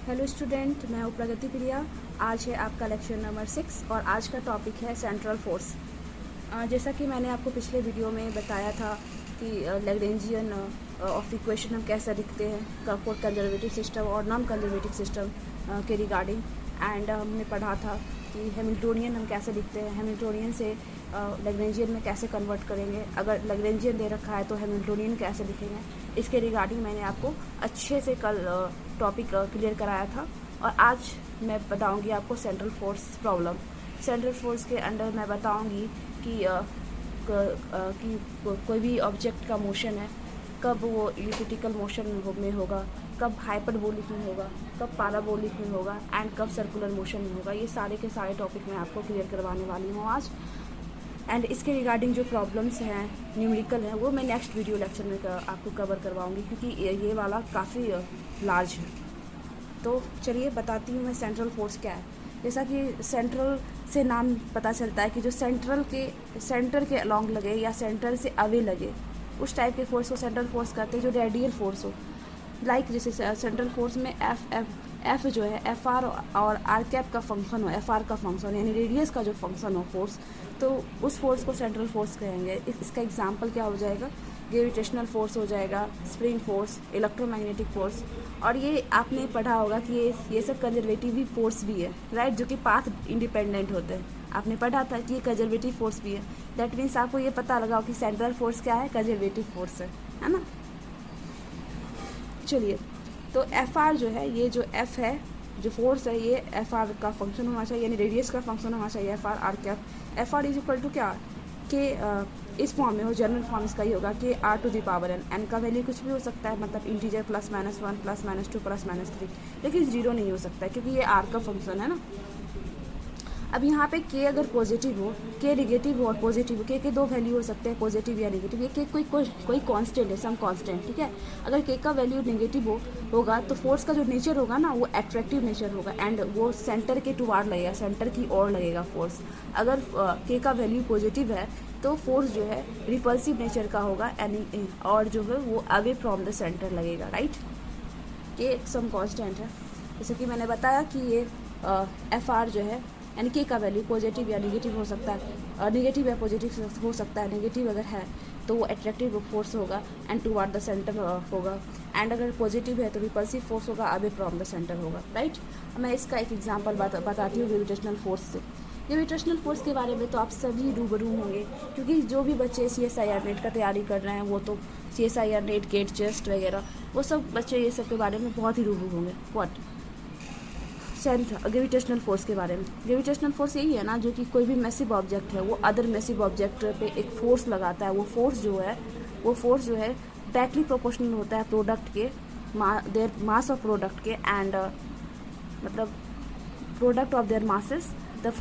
Hello student, मैं हूँ प्रगति प्रिया। आज है आपका लेक्चर नंबर 6 और आज का टॉपिक है सेंट्रल फोर्स। जैसा कि मैंने आपको पिछले वीडियो में बताया था कि लैग्रेंजियन ऑफ इक्वेशन हम कैसे लिखते हैं फॉर कंजर्वेटिव सिस्टम और नॉन कंजर्वेटिव सिस्टम के रिगार्डिंग। एंड हमने पढ़ा था कि हैमिल्टोनियन हम कैसे लिखते हैं, हैमिल्टोनियन से लैग्रेंजियन में कैसे कन्वर्ट करेंगे, अगर लैग्रेंजियन दे रखा है तो हैमिल्टोनियन कैसे लिखेंगे। इसके रिगार्डिंग मैंने आपको अच्छे से कल टॉपिक क्लियर कराया था। और आज मैं बताऊंगी आपको central force problem. Central force के अंडर मैं बताऊंगी कि कोई भी ऑब्जेक्ट का मोशन है, कब वो इलिप्टिकल मोशन में होगा, कब हाइपरबोलिक में होगा, कब पैराबोलिक में होगा एंड कब सर्कुलर मोशन में होगा। ये सारे के सारे टॉपिक मैं आपको क्लियर करवाने वाली हूँ आज। एंड इसके रिगार्डिंग जो प्रॉब्लम्स हैं न्यूमेरिकल हैं वो मैं नेक्स्ट वीडियो लेक्चर में आपको कवर करवाऊंगी, क्योंकि ये वाला काफ़ी लार्ज है। तो चलिए बताती हूँ मैं सेंट्रल फोर्स क्या है। जैसा कि सेंट्रल से नाम पता चलता है कि जो सेंटर के अलॉन्ग लगे या सेंटर से अवे लगे, उस टाइप के फोर्स को सेंट्रल फोर्स कहते हैं, जो रेडियल फोर्स हो। लाइक जैसे सेंट्रल फोर्स में एफ जो है एफ आर और आर कैप का फंक्शन हो, एफ आर का फंक्शन यानी रेडियस का जो फंक्शन हो फोर्स, तो उस फोर्स को सेंट्रल फोर्स कहेंगे। इसका एग्जांपल क्या हो जाएगा, ग्रेविटेशनल फोर्स हो जाएगा, स्प्रिंग फोर्स, इलेक्ट्रोमैग्नेटिक फोर्स। और ये आपने पढ़ा होगा कि ये सब कंजर्वेटिव फोर्स भी है, राइट, जो कि पाथ इंडिपेंडेंट होते हैं। आपने पढ़ा था कि ये कंजर्वेटिव फोर्स भी है। दैट मीन्स आपको ये पता लगा कि सेंट्रल फोर्स क्या है, कंजर्वेटिव फोर्स है ना। चलिए, तो एफ आर जो है, ये जो एफ है, जो फोर्स है, ये एफ आर का फंक्शन होना चाहिए, यानी रेडियस का फंक्शन होना चाहिए F R R cap. F R is equal to क्या, के इस फॉर्म में हो, जनरल फॉर्म इसका ही होगा कि r to the power n. N का वैल्यू कुछ भी हो सकता है, मतलब इंटीजर +-1 +-2 +-3, लेकिन जीरो नहीं हो सकता है क्योंकि ये आर का फंक्शन है ना। अब यहाँ पे के अगर पॉजिटिव हो, के नेगेटिव हो और पॉजिटिव हो, के दो वैल्यू हो सकते हैं, पॉजिटिव या नेगेटिव। ये के कोई कांस्टेंट है, सम कांस्टेंट, ठीक है। अगर के का वैल्यू नेगेटिव होगा तो फोर्स का जो नेचर होगा ना, वो एट्रैक्टिव नेचर होगा एंड वो सेंटर के टुवार्ड लगेगा, सेंटर की ओर लगेगा फोर्स। अगर के का वैल्यू पॉजिटिव है तो फोर्स जो है रिपल्सिव नेचर का होगा और जो है वो अवे फ्रॉम द सेंटर लगेगा, राइट। के सम कांस्टेंट है, जैसे कि मैंने बताया कि ये एफ आर जो है, यानी के का वैल्यू पॉजिटिव या नेगेटिव हो सकता है, नेगेटिव या पॉजिटिव हो सकता है। नेगेटिव अगर है तो वो एट्रैक्टिव फोर्स होगा एंड टुवार्ड द सेंटर होगा, एंड अगर पॉजिटिव है तो रिपल्सिव फोर्स होगा, अवे फ्रॉम द सेंटर होगा, राइट। मैं इसका एक एग्जांपल बताती हूँ ग्रेविटेशनल फोर्स से। ग्रेविटेशनल फोर्स के बारे में तो आप सभी रूबरू होंगे, क्योंकि जो भी बच्चे CSIR नेट का तैयारी कर रहे हैं वो तो CSIR नेट, गेट, जेस्ट वगैरह, वो सब बच्चे ये सब के बारे में बहुत ही रूबरू होंगे। व्हाट ग्रेविटेशनल फोर्स के बारे में, ग्रेविटेशनल फोर्स यही है ना, जो कि कोई भी मैसिव ऑब्जेक्ट है वो अदर मैसिव ऑब्जेक्ट पे एक फोर्स लगाता है। वो फोर्स जो है डायरेक्टली प्रोपोर्शनल होता है प्रोडक्ट के देयर मास ऑफ प्रोडक्ट के, एंड मतलब product of their masses, their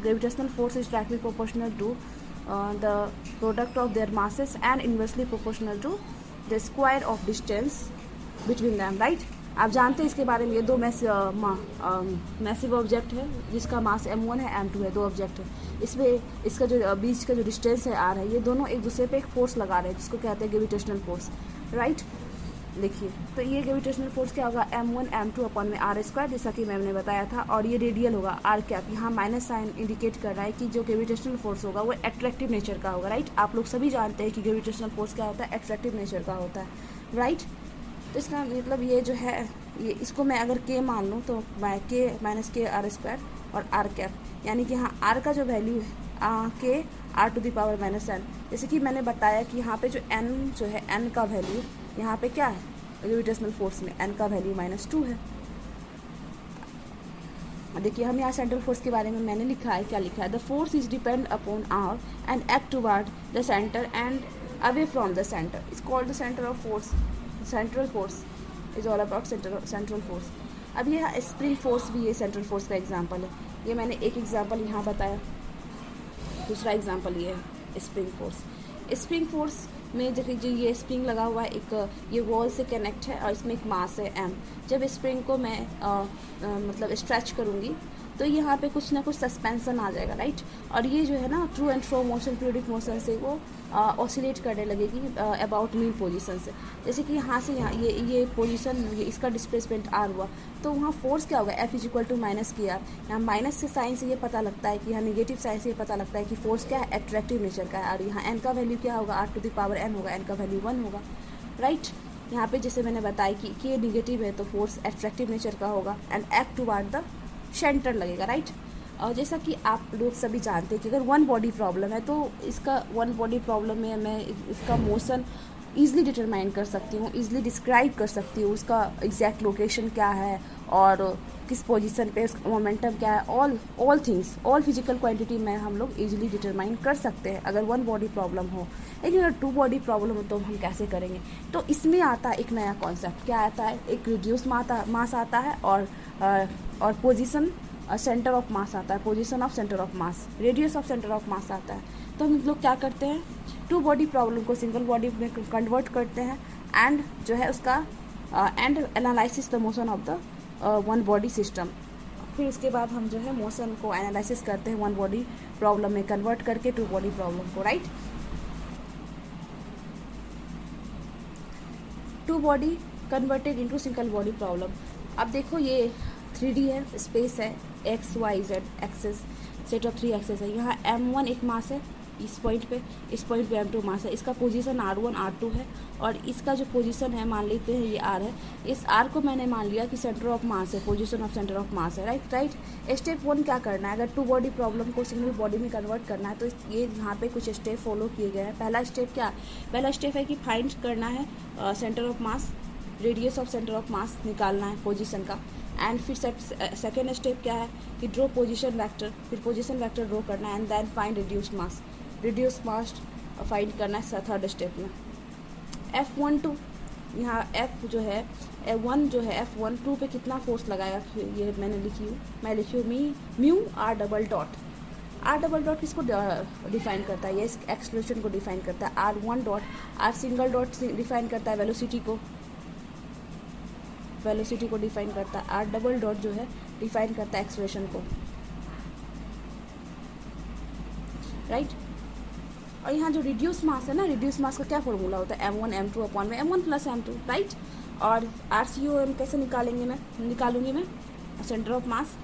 gravitational force is directly proportional to the product of their masses and inversely proportional to the square of distance between them, right। आप जानते हैं इसके बारे में। ये दो मैसिव ऑब्जेक्ट है जिसका मास m1 है, m2 है, दो ऑब्जेक्ट है। इसमें इसका जो बीच का जो डिस्टेंस है r है, ये दोनों एक दूसरे पे एक फोर्स लगा रहे हैं जिसको कहते हैं ग्रेविटेशनल फोर्स, राइट। देखिए, तो ये ग्रेविटेशनल फोर्स क्या होगा, m1 m2 अपॉन में r², जैसा कि मैंने बताया था। और ये रेडियल होगा, r कैप। यहाँ माइनस साइन इंडिकेट कर रहा है कि जो ग्रेविटेशनल फोर्स होगा वो एट्रैक्टिव नेचर का होगा, राइट। आप लोग सभी जानते हैं कि ग्रेविटेशनल फोर्स क्या होता है, एट्रैक्टिव नेचर का होता है, राइट। तो इसका मतलब ये जो है, ये इसको मैं अगर k मान लूँ तो k - k r² और r कैप, यानी कि यहाँ r का जो वैल्यू है k r⁻⁻n। जैसे कि मैंने बताया कि यहाँ पे जो n जो है, n का वैल्यू यहाँ पे क्या है, ग्रेविटेशनल फोर्स में n का वैल्यू -2 है। देखिए, हम यहाँ सेंट्रल फोर्स के बारे में मैंने लिखा है, क्या लिखा है, the force is depend upon r and act toward the centre and away from the centre is called the centre of force. Central force is all about central force. अब ये स्प्रिंग फोर्स भी ये central force का example है। ये मैंने एक example यहाँ बताया, दूसरा एग्जाम्पल ये है स्प्रिंग फोर्स। स्प्रिंग फोर्स में जो ये स्प्रिंग लगा हुआ है, एक ये वॉल से कनेक्ट है और इसमें एक मास है m। जब स्प्रिंग को मैं मतलब स्ट्रेच करूँगी तो यहाँ पे कुछ ना कुछ सस्पेंसन आ जाएगा, राइट। और ये जो है ना, true and fro motion, periodic motion से वो ऑसिलेट करने लगेगी अबाउट मीन पोजीशन से। जैसे कि यहाँ से यहाँ ये पोजीशन, इसका डिस्प्लेसमेंट आर हुआ, तो वहाँ फोर्स क्या होगा, f is equal to minus k r. यहाँ माइनस से साइन से ये पता लगता है कि यहाँ नेगेटिव साइन से ये पता लगता है कि फोर्स क्या है, एट्रैक्टिव नेचर का है। और यहाँ एन का वैल्यू क्या होगा, r to the power n होगा, एन का वैल्यू 1 होगा, राइट। यहाँ पे जैसे मैंने बताया कि ये निगेटिव है तो फोर्स एट्रैक्टिव नेचर का होगा and act toward the centre लगेगा, राइट। और जैसा कि आप लोग सभी जानते हैं कि अगर वन बॉडी प्रॉब्लम है तो इसका वन बॉडी प्रॉब्लम में मैं इसका मोशन ईज़िली डिटरमाइन कर सकती हूँ, ईज़िली डिस्क्राइब कर सकती हूँ, उसका एग्जैक्ट लोकेशन क्या है और किस पोजीशन पे उसका मोमेंटम क्या है, all things, all physical quantity में हम लोग ईजिली डिटरमाइन कर सकते हैं अगर वन बॉडी प्रॉब्लम हो। लेकिन अगर टू बॉडी प्रॉब्लम हो तो हम कैसे करेंगे, तो इसमें आता है एक नया कॉन्सेप्ट। क्या आता है, एक रिड्यूस मास आता है और पोजीशन सेंटर ऑफ मास आता है, position of centre of mass, radius of centre of मास आता है। तो हम लोग क्या करते हैं, टू बॉडी प्रॉब्लम को सिंगल बॉडी में कन्वर्ट करते हैं एंड जो है उसका and analysis the motion of the one body system. फिर उसके बाद हम जो है मोशन को एनालिसिस करते हैं वन बॉडी प्रॉब्लम में कन्वर्ट करके टू बॉडी प्रॉब्लम को, right. Two body converted into single body problem. अब देखो ये 3D है, स्पेस है, x y z axes, set of 3 axes है। यहाँ m1 एक मास है इस पॉइंट पे m2 मास है, इसका पोजीशन r1 r2 है और इसका जो पोजीशन है मान लेते हैं ये r है। इस r को मैंने मान लिया कि सेंटर ऑफ मास है, पोजीशन ऑफ सेंटर ऑफ मास है, राइट। स्टेप 1 क्या करना है, अगर टू बॉडी प्रॉब्लम को सिंगल बॉडी में कन्वर्ट करना है तो ये यहाँ पे कुछ स्टेप फॉलो किए गए हैं। पहला स्टेप क्या, पहला स्टेप है कि फाइंड करना है centre of mass, radius of centre of मास निकालना है पोजीशन का। एंड फिर सेकेंड स्टेप क्या है कि ड्रॉ पोजीशन वेक्टर, फिर पोजीशन वेक्टर ड्रॉ करना है and then find reduce mass find करना है थर्ड स्टेप में। F12 यहाँ F जो है F1 जो है F12 पे कितना फोर्स लगाएगा, ये मैं लिखी हूँ म्यू r डबल डॉट किसको डिफाइन करता है, ये एक्सप्रेशन को डिफाइन करता है। r1 dot, r single dot define करता है वेलोसिटी को डिफाइन करता है, r डबल डॉट जो है डिफाइन करता है एक्सप्रेशन को, राइट। और यहाँ जो रिड्यूस मास है ना, रिड्यूस मास का क्या फॉर्मूला होता है, m1 m2 अपॉन में m1 प्लस m2, राइट। और RCOM कैसे निकालूंगी मैं centre of mass,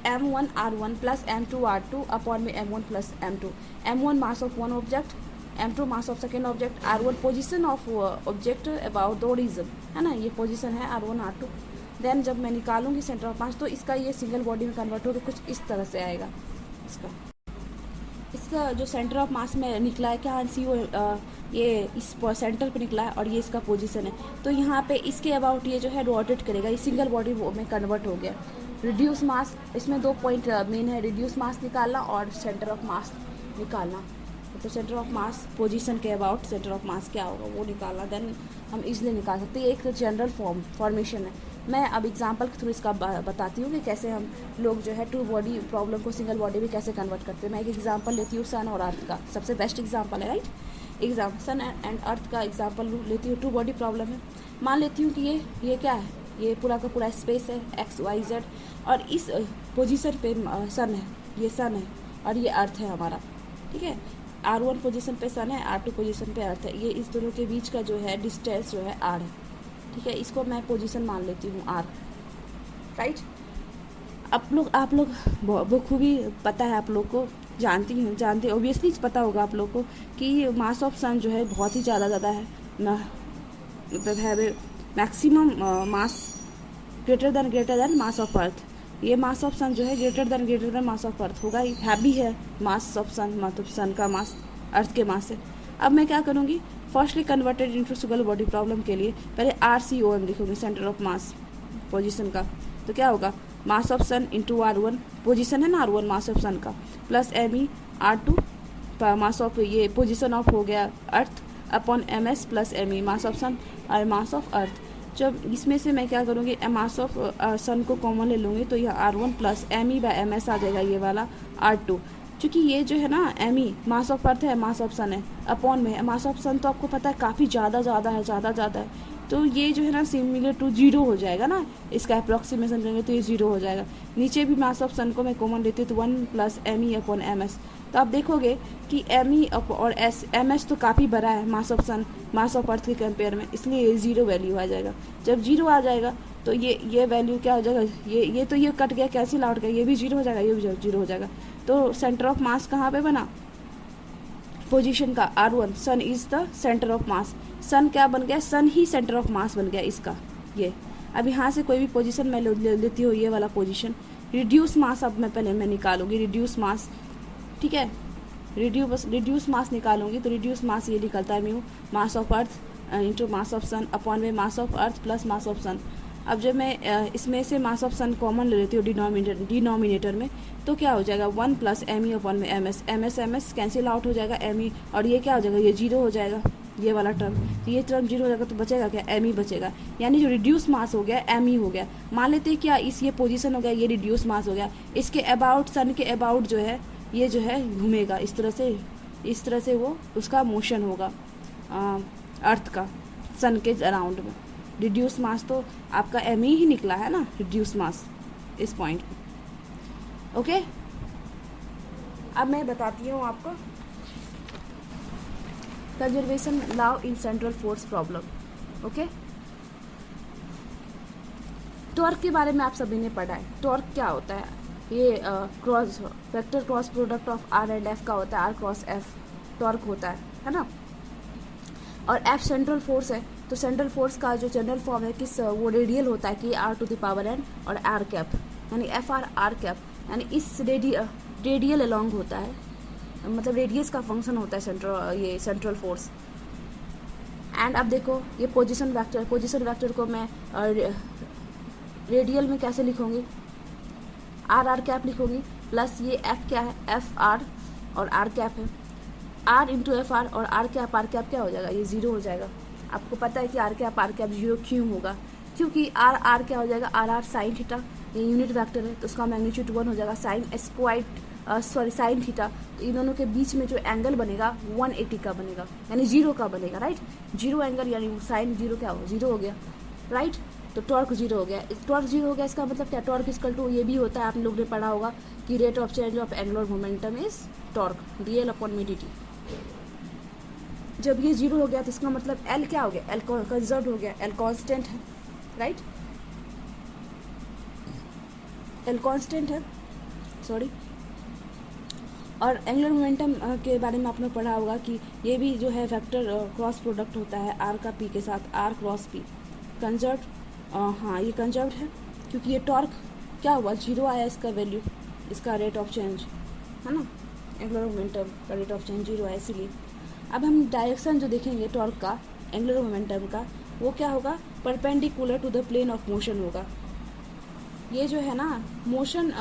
m1 r1 plus m2 r2 upon में m1 plus m2। m1 mass of one object, m2 mass of second object, r1 position of object about the origin, है ना, ये position है r1 r2। Then जब मैं निकालूंगी centre of मास तो इसका ये सिंगल बॉडी में कन्वर्ट होकर कुछ इस तरह से आएगा। इसका जो सेंटर ऑफ मास में निकला है क्या, ये इस सेंटर पे निकला है और ये इसका पोजीशन है, तो यहाँ पे इसके अबाउट ये जो है रोटेट करेगा, ये सिंगल बॉडी में कन्वर्ट हो गया। रिड्यूस मास, इसमें 2 पॉइंट मेन है, रिड्यूस मास निकालना और सेंटर ऑफ मास निकालना। तो सेंटर ऑफ मास पोजीशन के अबाउट सेंटर ऑफ मास क्या होगा वो निकालना, देन हम इजीली निकाल सकते हैं। ये एक जनरल फॉर्मेशन है। मैं अब एग्जांपल के थ्रू इसका बताती हूँ कि कैसे हम लोग जो है टू बॉडी प्रॉब्लम को सिंगल बॉडी में कैसे कन्वर्ट करते हैं। मैं एक एग्जांपल लेती हूँ सन और अर्थ का, सबसे बेस्ट एग्जांपल है, राइट। सन एंड अर्थ का एग्जांपल लेती हूँ, टू बॉडी प्रॉब्लम है। मान लेती हूँ कि ये क्या है, ये पूरा का पूरा स्पेस है एक्स वाई जेड और इस पोजीशन पे सन है, ये सन है और ये अर्थ है हमारा, ठीक है। r1 पोजीशन पे सन है, r2 पोजीशन पे अर्थ है, ये इस दोनों के बीच का जो है डिस्टेंस जो है r है, ठीक है। इसको मैं पोजीशन मान लेती हूँ r, राइट। आप लोग बखूबी पता है, आप लोग को जानते ऑब्वियसली पता होगा आप लोग को कि मास ऑफ सन जो है बहुत ही ज़्यादा है ना, मतलब है maximum mass greater then mass of अर्थ। ये मास ऑफ सन जो है ग्रेटर देन मास ऑफ अर्थ होगा, हैवी है मास ऑफ सन, मतलब सन का मास अर्थ के मास से। अब मैं क्या करूँगी, firstly converted into single body problem के लिए पहले RCOM लिखूँगी, सेंटर ऑफ मास पोजीशन का। तो क्या होगा, mass of sun into r1, position है ना r1 मास ऑफ सन का, plus me r2 mass of ये पोजीशन ऑफ हो गया earth upon ms plus me mass of sun और मास ऑफ अर्थ। जब इसमें से मैं क्या करूँगी, मास ऑफ सन को कॉमन ले लूँगी तो यह r1 plus me by ms आ जाएगा, ये वाला r2। क्योंकि ये जो है ना me मास ऑफ अर्थ है, मास ऑफ सन है, अपॉन में मास ऑफ सन तो आपको पता है काफ़ी ज़्यादा है, तो ये जो है ना सिमिलर टू 0 हो जाएगा ना, इसका अप्रॉक्सीमेशन करेंगे तो ये 0 हो जाएगा। नीचे भी मास ऑफ सन को मैं कॉमन लेती हूँ तो 1 प्लस me अपॉन ms, तो आप देखोगे कि एम ई और एस एम एस तो काफ़ी बड़ा है मास ऑफ सन मास ऑफ अर्थ के कंपेयर में, इसलिए ये ज़ीरो वैल्यू आ जाएगा। जब जीरो आ जाएगा तो ये वैल्यू क्या हो जाएगा, ये तो ये कट गया, कैंसिल आउट गया, ये भी जीरो हो जाएगा, ये भी जीरो हो जाएगा। तो सेंटर ऑफ मास कहाँ पे बना, पोजीशन का R1, sun is the centre of mass. Sun क्या बन गया, सन ही सेंटर ऑफ मास बन गया इसका। ये अब यहाँ से कोई भी पोजीशन मैं लेती हूँ, ये वाला पोजीशन, रिड्यूस मास अब मैं निकालूंगी, रिड्यूस मास, ठीक है, रिड्यूस मास निकालूंगी तो रिड्यूस मास ये निकलता है mu mass of earth into mass of sun upon में mass of earth plus mass of sun. अब जब मैं इसमें से मास ऑफ सन कॉमन ले लेती हूँ डिनोमिनेटर में, तो क्या हो जाएगा 1 प्लस एम ई अपॉन में एम एस कैंसिल आउट हो जाएगा, एम ई, और ये क्या हो जाएगा, ये जीरो हो जाएगा, ये वाला टर्म, तो ये टर्म जीरो हो जाएगा, तो बचेगा क्या, एम ई बचेगा। यानी जो रिड्यूस मास हो गया एम ई हो गया। मान लेते हैं क्या इस ये पोजीशन हो गया, ये रिड्यूस मास हो गया, इसके अबाउट, सन के अबाउट जो है ये जो है घूमेगा इस तरह से वो उसका मोशन होगा अर्थ का सन के अराउंड में। रिड्यूस मास तो आपका एम ही निकला है ना, रिड्यूस मास इस पॉइंट पे। ओके, अब मैं बताती हूँ आपको conservation law in central force problem. Okay, torque के बारे में आप सभी ने पढ़ा है। टॉर्क क्या होता है, ये cross vector cross product of r and f का होता है, आर क्रॉस एफ टॉर्क होता है ना। और एफ सेंट्रल फोर्स है, तो सेंट्रल फोर्स का जो जनरल फॉर्म है किस, वो रेडियल होता है कि r to the power n और आर कैप, यानी एफ आर कैप, यानी इस रेडियल अलोंग होता है, मतलब रेडियस का फंक्शन होता है ये सेंट्रल फोर्स। एंड अब देखो ये पोजीशन वेक्टर को मैं रेडियल में कैसे लिखूंगी, आर कैप लिखूंगी, प्लस ये एफ क्या है, एफ आर और आर कैप है, आर इंटू एफ आर और आर कैप क्या हो जाएगा, ये जीरो हो जाएगा। आपको पता है कि आर कैप जीरो क्यों होगा, क्योंकि आर क्या हो जाएगा, आर साइन थीटा, ये यूनिट वेक्टर है तो उसका मैग्नीट्यूड 1 हो जाएगा, साइन थीटा, तो इन दोनों के बीच में जो एंगल बनेगा 180 का बनेगा, यानी जीरो का बनेगा, राइट। जीरो एंगल यानी साइन जीरो क्या हो, जीरो हो गया, राइट। तो टॉर्क जीरो हो गया, इसका मतलब क्या, टॉर्क इक्वल टू ये भी होता है, आप लोग ने पढ़ा होगा कि rate of change of angular momentum is torque dl upon में dt। जब ये जीरो हो गया तो इसका मतलब एल क्या हो गया, एल कंजर्व हो गया, एल कांस्टेंट है, राइट, एल कांस्टेंट है, सॉरी। और एंगुलर मोमेंटम के बारे में आपने पढ़ा होगा कि ये भी जो है वेक्टर क्रॉस प्रोडक्ट होता है आर का पी के साथ, आर क्रॉस पी कंजर्व, हाँ ये कंजर्व है, क्योंकि ये टॉर्क क्या हुआ, जीरो आया इसका वैल्यू, इसका रेट ऑफ चेंज है ना, एंगुलर मोमेंटम का रेट ऑफ चेंज जीरो है, इसीलिए। अब हम डायरेक्शन जो देखेंगे टॉर्क का, एंगुलर मोमेंटम का, वो क्या होगा, perpendicular to the plane of motion होगा। ये जो है ना मोशन,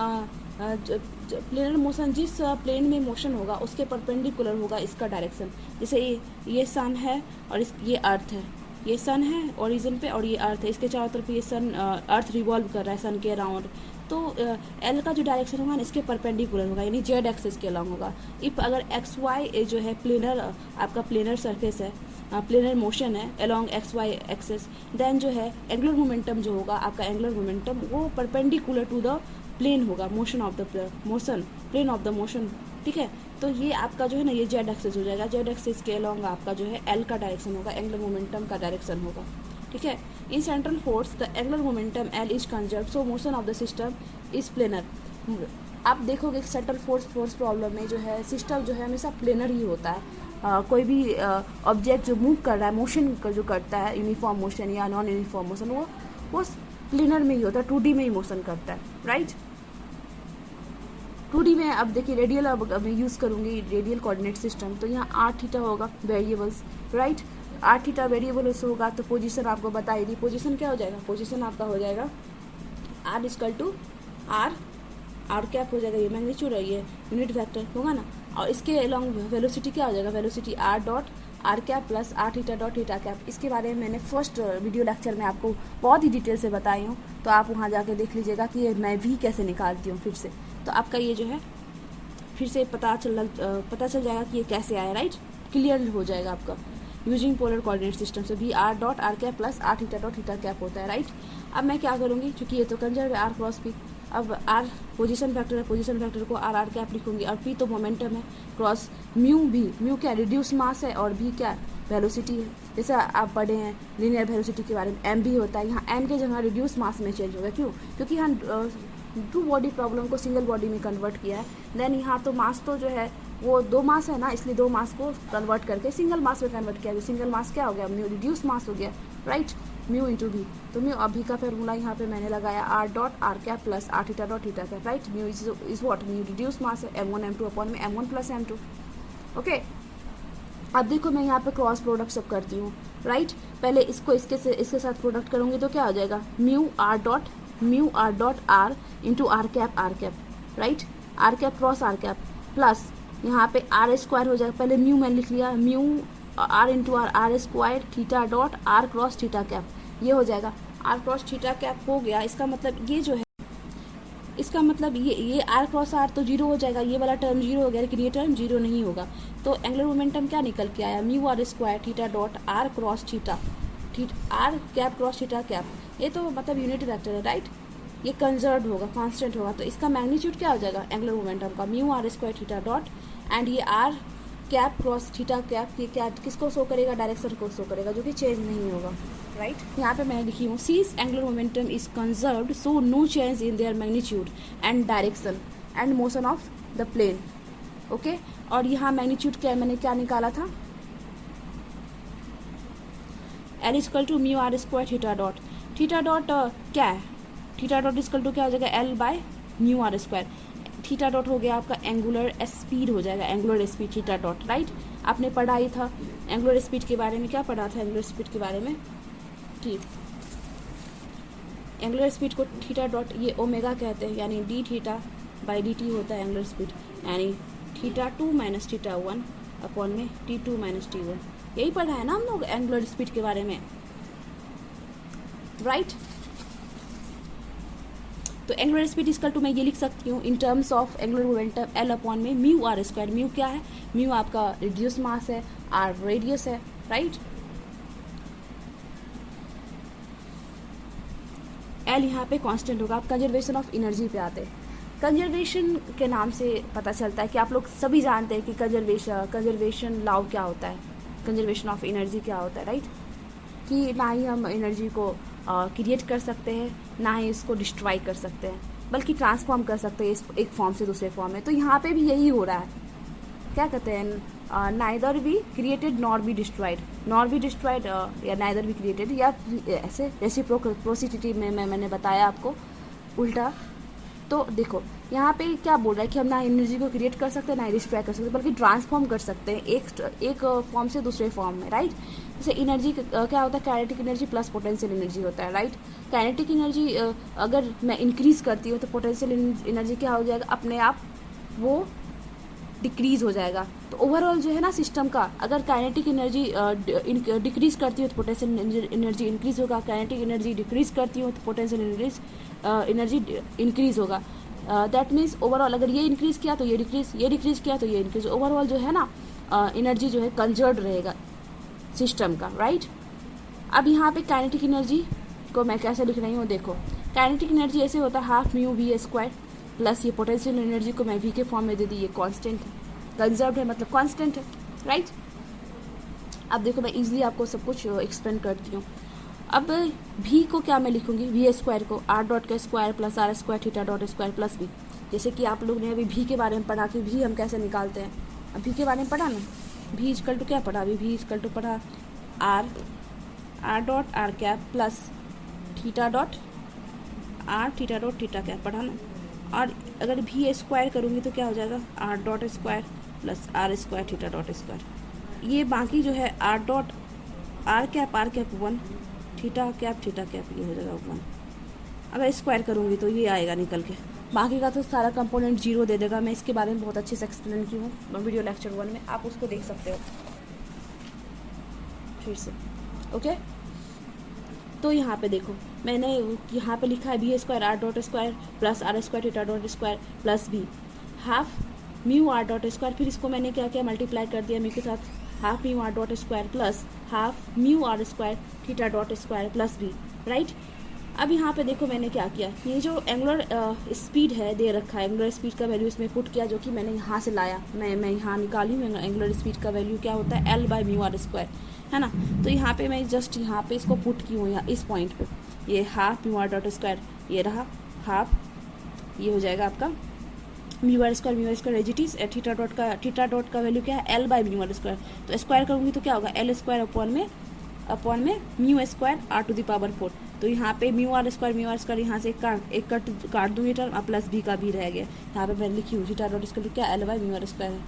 प्लेनर मोशन, जिस प्लेन में मोशन होगा उसके परपेंडिकुलर होगा इसका डायरेक्शन। जैसे ये सन है और ये अर्थ है, ये सन है ओरिजिन पे और ये अर्थ है, इसके चारों तरफ ये सन अर्थ रिवॉल्व कर रहा है सन के अराउंड, तो एल का जो डायरेक्शन होगा ना इसके परपेंडिकुलर होगा, यानी जेड एक्सिस के अलोंग होगा। इफ अगर एक्स वाई जो है प्लेनर, आपका प्लेनर सरफेस है, प्लेनर मोशन है along x y axis, then जो है एंगुलर मोमेंटम जो होगा आपका, एंगुलर मोमेंटम वो परपेंडिकुलर टू द प्लेन होगा, motion of the plane of the motion, ठीक है। तो ये आपका जो है ना ये जेड एक्सिस हो जाएगा, जेड एक्सिस के अलोंग आपका जो है एल का डायरेक्शन होगा, एंगुलर मोमेंटम का डायरेक्शन होगा, ठीक है। In central force the angular momentum L is conserve, so motion of the system is planar. आप देखोगे सेंट्रल फोर्स प्रॉब्लम में जो है सिस्टम जो है हमेशा प्लेनर ही होता है। कोई भी ऑब्जेक्ट जो मूव कर रहा है, मोशन जो करता है, यूनिफॉर्म मोशन या नॉन यूनिफॉर्म मोशन, वो प्लेनर में ही होता है, 2D में ही मोशन करता है, राइट। 2D में अब देखिए रेडियल, अब मैं यूज़ करूँगी रेडियल कोऑर्डिनेट सिस्टम, तो यहाँ आर थीटा होगा variables, right. R theta variables होगा तो पोजीशन आपको बताई दी, पोजीशन क्या हो जाएगा, पोजीशन आपका हो जाएगा r equal to r cap हो जाएगा, ये मैग्नीट्यूड है, ये यूनिट वेक्टर होगा ना, और इसके अलोंग वेलोसिटी क्या हो जाएगा, velocity r dot r cap plus r theta dot theta cap. इसके बारे में मैंने फर्स्ट वीडियो लेक्चर में आपको बहुत ही डिटेल से बताई हूँ, तो आप वहाँ जाके देख लीजिएगा कि ये मैं भी कैसे निकालती हूँ फिर से, तो आपका ये जो है फिर से पता चल जाएगा कि ये कैसे आया, राइट, क्लियर हो जाएगा आपका यूजिंग पोलर कोऑर्डिनेट सिस्टम से भी r dot r cap plus r theta dot theta cap होता है, राइट। अब मैं क्या करूँगी, क्योंकि ये तो कंजर्व है आर क्रॉस पी, अब आर पोजीशन फैक्टर है, पोजीशन फैक्टर को आर आर कैप लिखूंगी, और पी तो मोमेंटम है क्रॉस म्यू भी, म्यू क्या रिड्यूस मास है और भी क्या वेलोसिटी है। जैसे आप पढ़े हैं लीनियर वेलोसिटी के बारे में, एम भी होता है, यहाँ एम के जगह रिड्यूस मास में चेंज होगा। क्यों? क्योंकि यहाँ टू बॉडी प्रॉब्लम को सिंगल बॉडी में कन्वर्ट किया है। देन यहाँ तो मास तो जो है वो दो मास है ना, इसलिए दो मास को कन्वर्ट करके सिंगल मास में कन्वर्ट किया। सिंगल मास क्या हो गया? म्यू रिड्यूस मास हो गया, राइट, म्यू इंटू भी। तो म्यू अभी का फार्मूला यहाँ पे मैंने लगाया r dot r cap plus r theta dot theta cap, right. Mu is what? Mu reduce mass है, m1 m2 अपॉन में m1 प्लस m2। ओके, अब देखो मैं यहाँ पे क्रॉस प्रोडक्ट सब करती हूँ, राइट। पहले इसको इसके साथ प्रोडक्ट करूँगी तो क्या हो जाएगा? Mu r dot r into r cap, right, r cap cross r cap plus यहाँ पे आर स्क्वायर हो जाएगा। पहले म्यू मैंने लिख लिया, mu r into r square theta dot r cross theta cap, ये हो जाएगा। आर क्रॉस थीटा कैप हो गया। इसका मतलब ये जो है, इसका मतलब ये आर क्रॉस आर तो जीरो हो जाएगा, ये वाला टर्म जीरो हो गया, लेकिन ये टर्म जीरो नहीं होगा। तो एंगुलर मोमेंटम क्या निकल के आया? Mu r square theta dot r cross theta, r cap cross theta cap. ये तो मतलब यूनिट वेक्टर है, राइट। ये कंजर्व होगा, कांस्टेंट होगा, तो इसका मैग्नीट्यूड क्या हो जाएगा एंगुलर मोमेंटम का? Mu r square theta dot and ये r cap cross theta cap, ये क्या किसको शो करेगा? डायरेक्शन को शो करेगा, जो कि चेंज नहीं होगा, राइट। यहाँ पे मैं लिखी हूँ सीज angular momentum is conserved so no change in their magnitude and direction and motion of the plane. Okay, और यहाँ मैग्नीट्यूड क्या मैंने क्या निकाला था? L equal to mu r square theta dot, theta dot क्या है? थीटा डॉट इजकल टू क्या हो जाएगा? L by mu r square. Theta dot हो गया आपका एंगुलर स्पीड हो जाएगा, angular speed theta dot, right. आपने पढ़ा ही था एंगुलर स्पीड के बारे में। क्या पढ़ा था एंगुलर स्पीड के बारे में? कि एंगुलर स्पीड को थीटा डॉट ये ओमेगा कहते हैं, यानी D theta by D T होता है एंगुलर स्पीड, यानी थीटा 2 माइनस थीटा 1 अपॉन में T2 माइनस T1। यही पढ़ा है ना हम लोग एंगुलर स्पीड के बारे में, राइट। तो एंगुलर स्पीड इक्वल टू मैं ये लिख सकती हूँ in terms of angular momentum L upon में म्यू आर स्क्वायर। म्यू क्या है? म्यू आपका रिड्यूस मास है, आर रेडियस है, राइट। एल यहाँ पे कांस्टेंट होगा। आप कंजर्वेशन ऑफ एनर्जी पे आते हैं। कंजर्वेशन के नाम से पता चलता है कि आप लोग सभी जानते हैं कि कंजर्वेशन लॉ क्या होता है, कंजर्वेशन ऑफ एनर्जी क्या होता है, राइट। कि ना ही हम एनर्जी को क्रिएट कर सकते हैं, ना ही इसको डिस्ट्रॉय कर सकते हैं, बल्कि ट्रांसफॉर्म कर सकते हैं इस एक फॉर्म से दूसरे फॉर्म में। तो यहाँ पे भी यही हो रहा है। क्या कहते हैं? Neither be created nor be destroyed, या नाइदर बी क्रिएटेड, या ऐसे रेसिप्रोसिटी में मैंने बताया आपको उल्टा। तो देखो यहाँ पे क्या बोल रहा है कि हम ना एनर्जी को क्रिएट कर सकते हैं, ना डिस्ट्रॉय कर सकते, बल्कि ट्रांसफॉर्म कर सकते हैं एक फॉर्म से दूसरे फॉर्म में, राइट। जैसे एनर्जी क्या होता है? Kinetic energy plus potential energy होता है, राइट। काइनेटिक एनर्जी अगर मैं इंक्रीज करती हूँ तो पोटेंशियल एनर्जी क्या हो जाएगा? अपने आप वो डिक्रीज हो जाएगा। तो ओवरऑल जो है ना सिस्टम का, अगर काइनेटिक एनर्जी डिक्रीज करती हो तो पोटेंशियल एनर्जी इंक्रीज होगा, काइनेटिक एनर्जी डिक्रीज करती हो तो पोटेंशियल एनर्जी इंक्रीज होगा। दैट मीन्स ओवरऑल अगर ये इंक्रीज किया तो ये डिक्रीज किया तो ये इंक्रीज, ओवरऑल जो है ना एनर्जी जो है कंजर्व रहेगा सिस्टम का, राइट। अब यहाँ पे काइनेटिक एनर्जी को मैं कैसे लिख रही हूँ? देखो काइनेटिक एनर्जी ऐसे होता है half mu v square plus ये पोटेंशियल एनर्जी को मैं वी के फॉर्म में दे दी, ये कांस्टेंट है, कंजर्व्ड है मतलब कांस्टेंट है, राइट। अब देखो मैं इजीली आपको सब कुछ एक्सप्लेन करती हूँ। अब भी को क्या मैं लिखूंगी? वी स्क्वायर को आर डॉट का square plus r square theta dot square plus V. जैसे कि आप लोग ने अभी भी के बारे में पढ़ा कि भी हम कैसे निकालते हैं, अब भी के बारे में पढ़ा ना। भी इजकल टू क्या पढ़ा? अभी भी इजकल टू पढ़ा are dot r cap plus theta dot theta cap पढ़ा ना। और अगर भी स्क्वायर करूँगी तो क्या हो जाएगा? R dot square plus r square theta dot square. ये बाकी जो है r dot r cap 1 theta cap ये हो जाएगा 1। अगर स्क्वायर करूँगी तो ये आएगा निकल के, बाकी का तो सारा कंपोनेंट जीरो दे देगा। मैं इसके बारे में बहुत अच्छे से एक्सप्लेन की हूँ वीडियो लेक्चर 1 में, आप उसको देख सकते हो फिर से, ओके। तो यहाँ पे देखो मैंने यहाँ पे लिखा है V square r dot square plus r square theta dot square plus V half mu r dot square. फिर इसको मैंने क्या किया? मल्टीप्लाई कर दिया म्यू के साथ, half mu r dot square plus half mu r square theta dot square plus V, right. अब यहाँ पे देखो मैंने क्या किया, ये जो एंगुलर स्पीड है दे रखा है, एंगुलर स्पीड का वैल्यू इसमें पुट किया, जो कि मैंने यहाँ से लाया, मैं यहाँ निकाली हूँ। एंगुलर स्पीड का वैल्यू क्या होता है, L by mu r square, है ना। तो यहाँ पे मैं जस्ट यहाँ पे इसको पुट की हूँ, इस पॉइंट पे, ये half mu r dot square, ये रहा हाफ, ये हो जाएगा आपका म्यू आर स्क्वायर एजिटीज, थीटा डॉट का वैल्यू क्या है, L by mu r square. तो स्क्वायर करूँगी तो क्या होगा, L स्क्वायर अपॉन में mu square r to the power 4। तो यहाँ पे म्यू आर स्क्वायर यहाँ से एक कट काट दूँ, ये टर्म प्लस बी का भी रह गया। यहाँ पे मैं लिखी हूँ थीटा डॉट स्क्वायर क्या, L by mu r square है।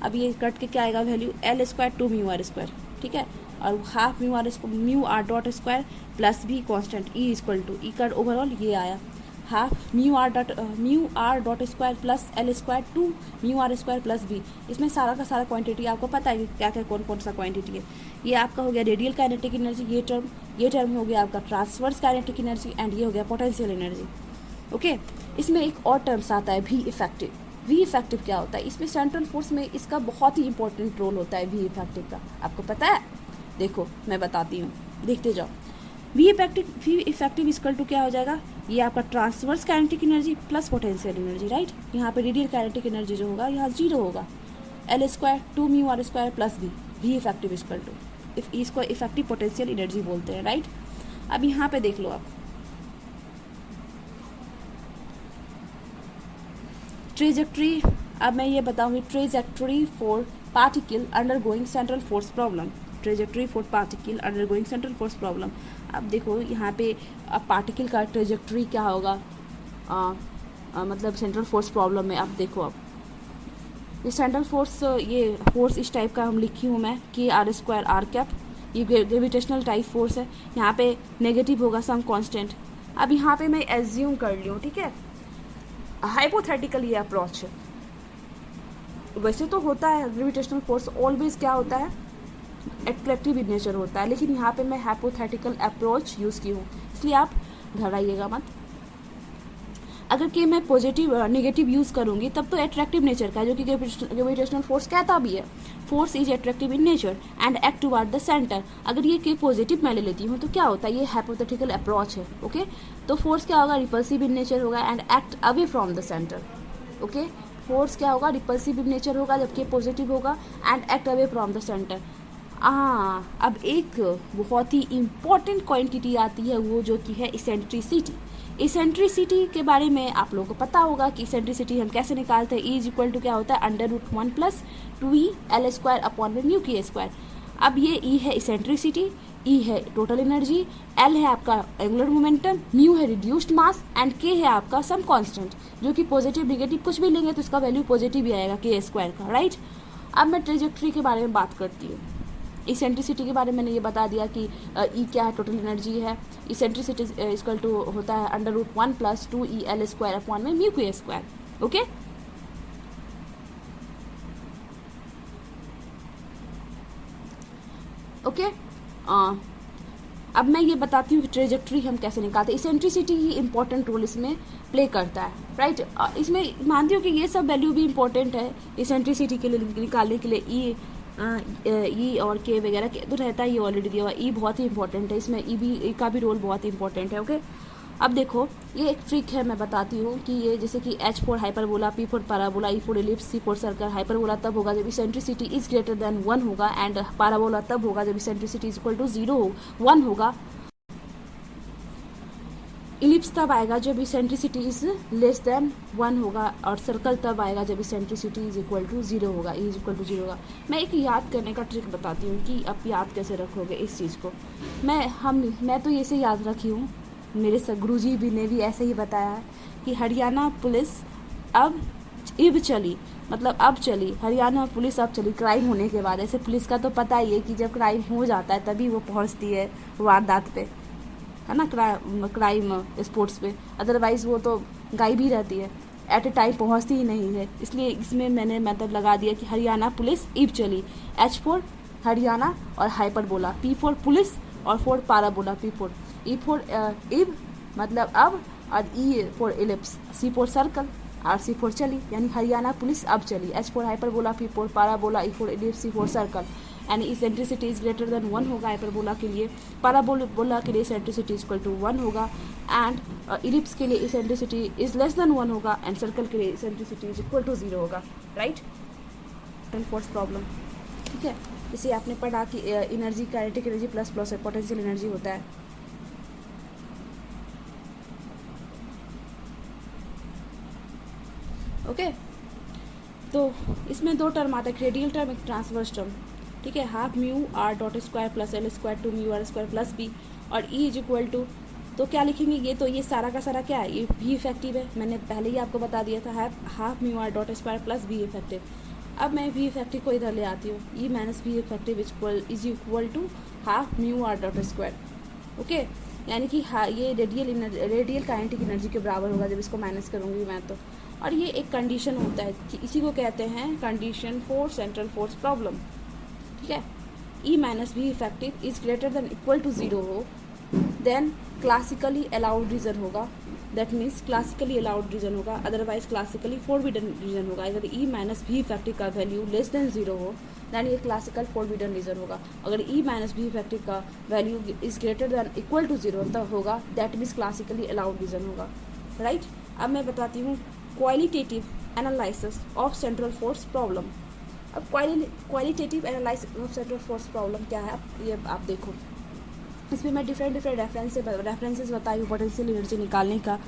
अब ये कट के क्या आएगा value, L square to mu r square, ठीक है। और half mu r dot square plus B constant E equal to, E का ओवरऑल ये आया half mu r dot square plus L square to mu r square plus B. इसमें सारा का सारा क्वांटिटी आपको पता है कि क्या क्या कौन कौन सा क्वांटिटी है। ये आपका हो गया रेडियल काइनेटिक एनर्जी, ये टर्म हो गया आपका ट्रांसवर्स काइनेटिक एनर्जी, एंड ये हो गया पोटेंशियल एनर्जी। ओके, इसमें एक और टर्म्स आता है वी इफेक्टिव। वी इफेक्टिव क्या होता है, इसमें सेंट्रल फोर्स में इसका बहुत ही इंपॉर्टेंट रोल होता है वी इफेक्टिव का, आपको पता है। देखो मैं बताती हूँ, देखते जाओ। वी इफेक्टिव इक्वल टू क्या हो जाएगा, ये आपका transverse kinetic energy plus potential energy, right. यहाँ पे रेडियल काइनेटिक एनर्जी जो होगा यहाँ 0 होगा, L square to mu r square plus V, V effective equal to, इसको इफेक्टिव पोटेंशियल एनर्जी बोलते हैं, राइट। अब यहाँ पे देख लो आप, ट्रेजेक्ट्री, अब मैं ये बताऊंगी trajectory for particle undergoing central force problem, trajectory for particle undergoing central force problem. अब देखो यहाँ पे अब पार्टिकल का ट्रेजेक्ट्री क्या होगा, मतलब सेंट्रल फोर्स प्रॉब्लम में। अब देखो, अब ये सेंट्रल फोर्स, ये फोर्स इस टाइप का हम लिखी हूँ मैं, कि आर स्क्वायर आर कैप, ये ग्रेविटेशनल टाइप फोर्स है। यहाँ पे नेगेटिव होगा सम कांस्टेंट। अब यहाँ पे मैं एज्यूम कर ली हूँ, ठीक है, हाइपोथेटिकल ये अप्रोच है। वैसे तो होता है ग्रेविटेशनल फोर्स ऑलवेज क्या होता है, एट्रैक्टिव इन नेचर होता है, लेकिन यहाँ पे मैं हाइपोथेटिकल अप्रोच यूज़ की हूँ, इसलिए आप घबराइएगा मत। अगर कि मैं पॉजिटिव नेगेटिव यूज़ करूँगी तब तो एट्रैक्टिव नेचर का, जो कि ग्रेविटेशनल फोर्स कहता भी है, force is attractive in nature and act toward the centre. अगर ये के पॉजिटिव मैं ले लेती हूँ तो क्या होता है, ये हाइपोथेटिकल अप्रोच है। ओके, तो फोर्स क्या होगा, रिपल्सिव इन नेचर होगा and act away from the centre. Okay, force क्या होगा, रिपल्सिव इन नेचर होगा जबकि पॉजिटिव होगा and act away from the centre. अब एक बहुत ही इम्पॉर्टेंट क्वांटिटी आती है, वो जो कि है इसेंट्रिसिटी। इसेंट्रिसिटी के बारे में आप लोगों को पता होगा कि इसेंट्रिसिटी हम कैसे निकालते हैं, ई इज इक्वल टू क्या होता है, √1 plus 2e L square upon में म्यू के स्क्वायर। अब ये ई है इसेंट्रिसिटी, ई है टोटल एनर्जी, एल है आपका एंगुलर मोमेंटम, म्यू है रिड्यूस्ड मास एंड के है आपका सम कांस्टेंट, जो कि पॉजिटिव नेगेटिव कुछ भी लेंगे तो इसका वैल्यू पॉजिटिव ही आएगा के स्क्वायर का, राइट। अब मैं ट्रेजेक्ट्री के बारे में बात करती हूँ। इसेंट्रिसिटी के बारे में मैंने ये बता दिया कि ई क्या है, टोटल एनर्जी है। इसेंट्रिसिटी इक्वल टू होता है √1 plus 2e L square upon में म्यू के स्क्वायर। ओके, ओके, अब मैं ये बताती हूँ कि ट्रेजेक्ट्री हम कैसे निकालते हैं। इसेंट्रिसिटी ही इंपॉर्टेंट रोल इसमें प्ले करता है, राइट। इसमें मानती हूँ कि ये सब वैल्यू भी इंपॉर्टेंट है इसेंट्रिसिटी के लिए निकालने के लिए। ई और के वगैरह के तो रहता है, ये ऑलरेडी दिया हुआ। ई बहुत ही इंपॉर्टेंट है, इसमें ई का भी रोल बहुत ही इंपॉर्टेंट है। ओके, अब देखो ये एक ट्रिक है, मैं बताती हूँ कि ये जैसे कि H for hyperbola, P for parabola, E for ellipse, C for circle. Hyperbola तब होगा जब इसेंट्रिसिटी इज ग्रेटर देन 1 होगा, एंड पैराबोला तब होगा जब इसेंट्रिसिटी इज इक्वल टू 1 होगा। इलिप्स तब आएगा जब इसेंट्रिसिटी इज लेस देन 1 होगा, और सर्कल तब आएगा जब इसेंट्रिसिटी इज इक्वल टू 0 होगा, ई इज इक्वल टू 0 होगा। मैं एक याद करने का ट्रिक बताती हूँ कि आप याद कैसे रखोगे इस चीज़ को। मैं तो ऐसे याद रखी हूँ, मेरे गुरुजी भी ने भी ऐसे ही बताया है कि हरियाणा पुलिस अब चली, मतलब अब चली, हरियाणा पुलिस अब चली क्राइम होने के बाद। ऐसे पुलिस का तो पता ही है कि जब क्राइम हो जाता है तभी वो पहुँचती है वारदात पे, है ना, क्राइम स्पोर्ट्स पे। अदरवाइज़ वो तो गायब ही रहती है, एट ए टाइम पहुँचती ही नहीं है। इसलिए इसमें मैंने मतलब लगा दिया कि हरियाणा पुलिस इब चली। H फॉर हरियाणा और हाइपरबोला, P फॉर पुलिस और for parabola, P for E for इब मतलब अब, और E for ellipse, C for circle, और C फॉर चली, यानी हरियाणा पुलिस अब चली। H for hyperbola, P for parabola, E for ellipse, C for circle. यानी इसेंट्रिसिटी इज ग्रेटर देन 1 होगा हाइपरबोला के लिए, पैराबोला के लिए इसेंट्रिसिटी इज इक्वल टू 1 होगा, एंड इलिप्स के लिए इसेंट्रिसिटी इज लेस देन 1 होगा, एंड सर्कल के लिए इसेंट्रिसिटी इज इक्वल टू 0 होगा, राइट। फोर्स प्रॉब्लम, ठीक है। इसे आपने पढ़ा कि energy kinetic energy plus plus है, पोटेंशियल एनर्जी होता है। ओके तो इसमें दो टर्म आता है, एक रेडियल टर्म, एक ट्रांसवर्स टर्म, ठीक है। Half mu r dot square plus L square to mu r square plus V, और ई इज इक्वल टू, तो क्या लिखेंगे ये, तो ये सारा का सारा क्या है, ये भी इफेक्टिव है, मैंने पहले ही आपको बता दिया था, half mu r dot square plus B effective. अब मैं भी इफेक्टिव को इधर ले आती हूँ, E minus B effective is equal to half mu r dot square, okay. यानी कि ये रेडियल काइनेटिक एनर्जी के बराबर होगा जब इसको माइनस करूँगी मैं तो। और ये एक कंडीशन होता है कि इसी को कहते हैं condition for central force problem, ठीक है। E minus B effective is greater than equal to 0 हो, देन क्लासिकली अलाउड रीजन होगा, that means classically allowed region होगा, अदरवाइज क्लासिकली फोरबिडन रीजन होगा। अगर ई माइनस बी इफेक्टिव का value less than 0 हो then ये क्लासिकल फोरबिडन रीजन होगा। अगर ई माइनस बी इफेक्टिव का value is greater than equal to 0 तब होगा, that means classically allowed region होगा, राइट। अब मैं बताती हूँ qualitative analysis of central force problem. अब qualitative analysis of central force problem क्या है, ये आप देखो, इसमें मैं डिफरेंट रेफरेंसेस बताई हूँ पोटेंशियल एनर्जी निकालने का।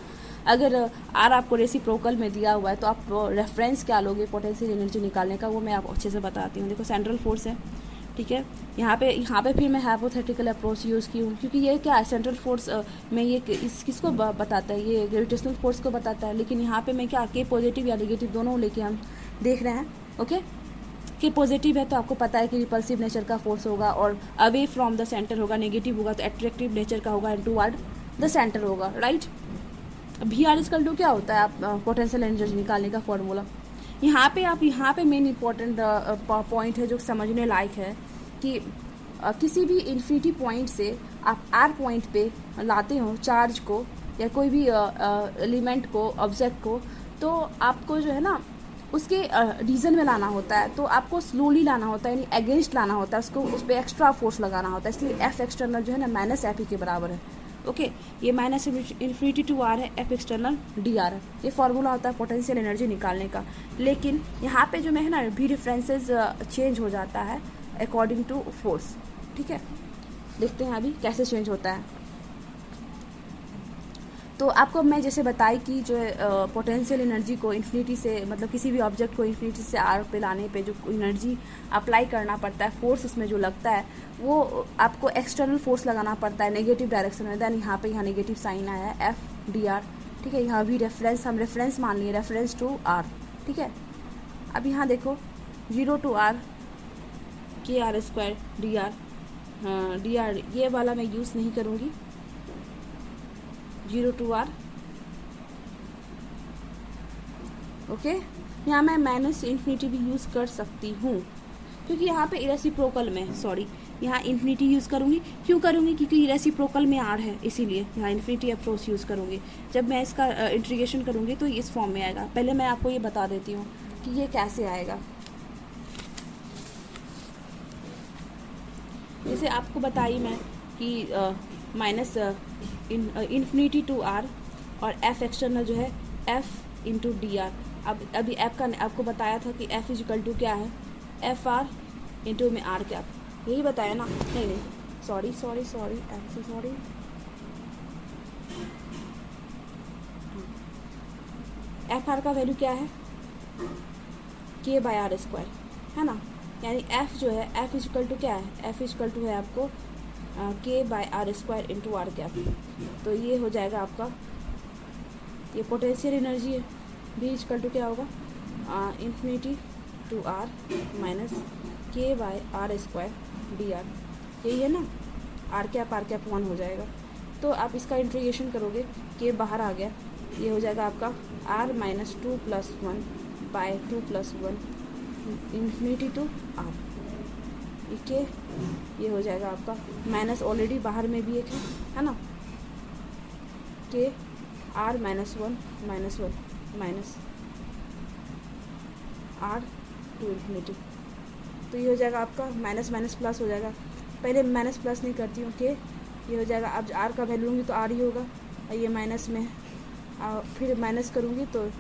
अगर आर आपको रेसिप्रोकल में दिया हुआ है तो आप रेफरेंस क्या लोगे पोटेंशियल एनर्जी निकालने का, वो मैं आपको अच्छे से बताती हूँ। देखो सेंट्रल फोर्स है, ठीक है। यहाँ पे फिर मैं हाइपोथेटिकल अप्रोच यूज़ की हूँ, क्योंकि ये क्या है, सेंट्रल फोर्स में ये किसको बताता है, ये ग्रेविटेशनल फोर्स को बताता है। लेकिन यहाँ पे मैं क्या के पॉजिटिव या नेगेटिव दोनों लेके हम देख रहे हैं, ओके। के पॉजिटिव है तो आपको पता है कि रिपल्सिव नेचर का फोर्स होगा और अवे फ्रॉम द सेंटर होगा, नेगेटिव होगा तो अट्रैक्टिव नेचर का होगा एंड टुवर्ड द सेंटर होगा, राइट। वी आर इक्वल टू क्या होता है, आप पोटेंशियल एनर्जी निकालने का फॉर्मूला। यहाँ पे मेन इंपॉर्टेंट पॉइंट है जो समझने लायक है कि किसी भी इन्फिनिटी पॉइंट से आप आर पॉइंट पे लाते हो चार्ज को या कोई भी एलिमेंट को, ऑब्जेक्ट को, तो आपको जो है ना उसके रीजन में लाना होता है, तो आपको स्लोली लाना होता है, यानी अगेंस्ट लाना होता है उसको, उस पर एक्स्ट्रा फोर्स लगाना होता है। इसलिए एफ एक्सटर्नल जो है ना माइनस एफ ई के बराबर है, ओके। ये माइनस इन्फिनिटी टू आर है, एफ एक्सटर्नल डी आर है। ये फार्मूला होता है पोटेंशियल एनर्जी निकालने का। लेकिन यहाँ पे जो मैं है ना भी रेफरेंसेस चेंज हो जाता है अकॉर्डिंग टू फोर्स, ठीक है। देखते हैं अभी कैसे चेंज होता है। तो आपको मैं जैसे बताई कि जो पोटेंशियल एनर्जी को इन्फिनिटी से, मतलब किसी भी ऑब्जेक्ट को इन्फिनिटी से आर पे लाने पे जो एनर्जी अप्लाई करना पड़ता है, फोर्स उसमें जो लगता है वो आपको एक्सटर्नल फोर्स लगाना पड़ता है नेगेटिव डायरेक्शन में। दैन यहाँ नेगेटिव साइन आया है एफ डी आर, ठीक है। यहाँ भी हम रेफरेंस मान लिए, रेफरेंस टू आर, ठीक है। अब यहाँ देखो 0 टू आर के आर स्क्वायर डी आर, ये वाला मैं यूज़ नहीं करूँगी, 0 टू आर, ओके। यहाँ मैं माइनस इन्फिनिटी भी यूज़ कर सकती हूँ क्योंकि यहाँ पे रेसिप्रोकल में, सॉरी, यहाँ इन्फिनिटी यूज़ करूँगी। क्यों करूँगी, क्योंकि रेसिप्रोकल में आर है, इसीलिए यहाँ इन्फिनिटी अप्रोच यूज़ करूँगी। जब मैं इसका इंटीग्रेशन करूँगी तो इस फॉर्म में आएगा। पहले मैं आपको ये बता देती हूँ कि ये कैसे आएगा। जैसे आपको बताई मैं कि माइनस इन्फिनिटी टू आर और एफ एक्सटर्नल जो है एफ इंटू डी आर। अब अभी एफ का आपको बताया था कि एफ इजिकल टू क्या है, एफ आर इंटू में आर कैप, यही बताया ना। नहीं सॉरी एफ से सॉरी, एफ आर का वैल्यू क्या है, के बाय आर स्क्वायर, है ना। यानी एफ जो है, एफ इजिकल टू क्या है, एफ इजिकल टू है आपको k by r square into r cap. तो ये हो जाएगा आपका, ये पोटेंशियल एनर्जी है, भी इजिकल टू क्या होगा, infinity to r minus k by r square d r, यही है ना। आर कैप 1 हो जाएगा। तो आप इसका इंटीग्रेशन करोगे, के बाहर आ गया, ये हो जाएगा आपका r minus 2 + 1 by 2 + 1 infinity to r, ठीक है। ये हो जाएगा आपका माइनस, ऑलरेडी बाहर में भी एक है ना, k r minus 1 minus r to infinity, तो ये हो जाएगा आपका माइनस माइनस प्लस हो जाएगा। पहले माइनस प्लस नहीं करती हूँ, के ये हो जाएगा। अब आर का वैल्यू लूँगी तो आर ही होगा, और ये माइनस में फिर माइनस करूँगी तो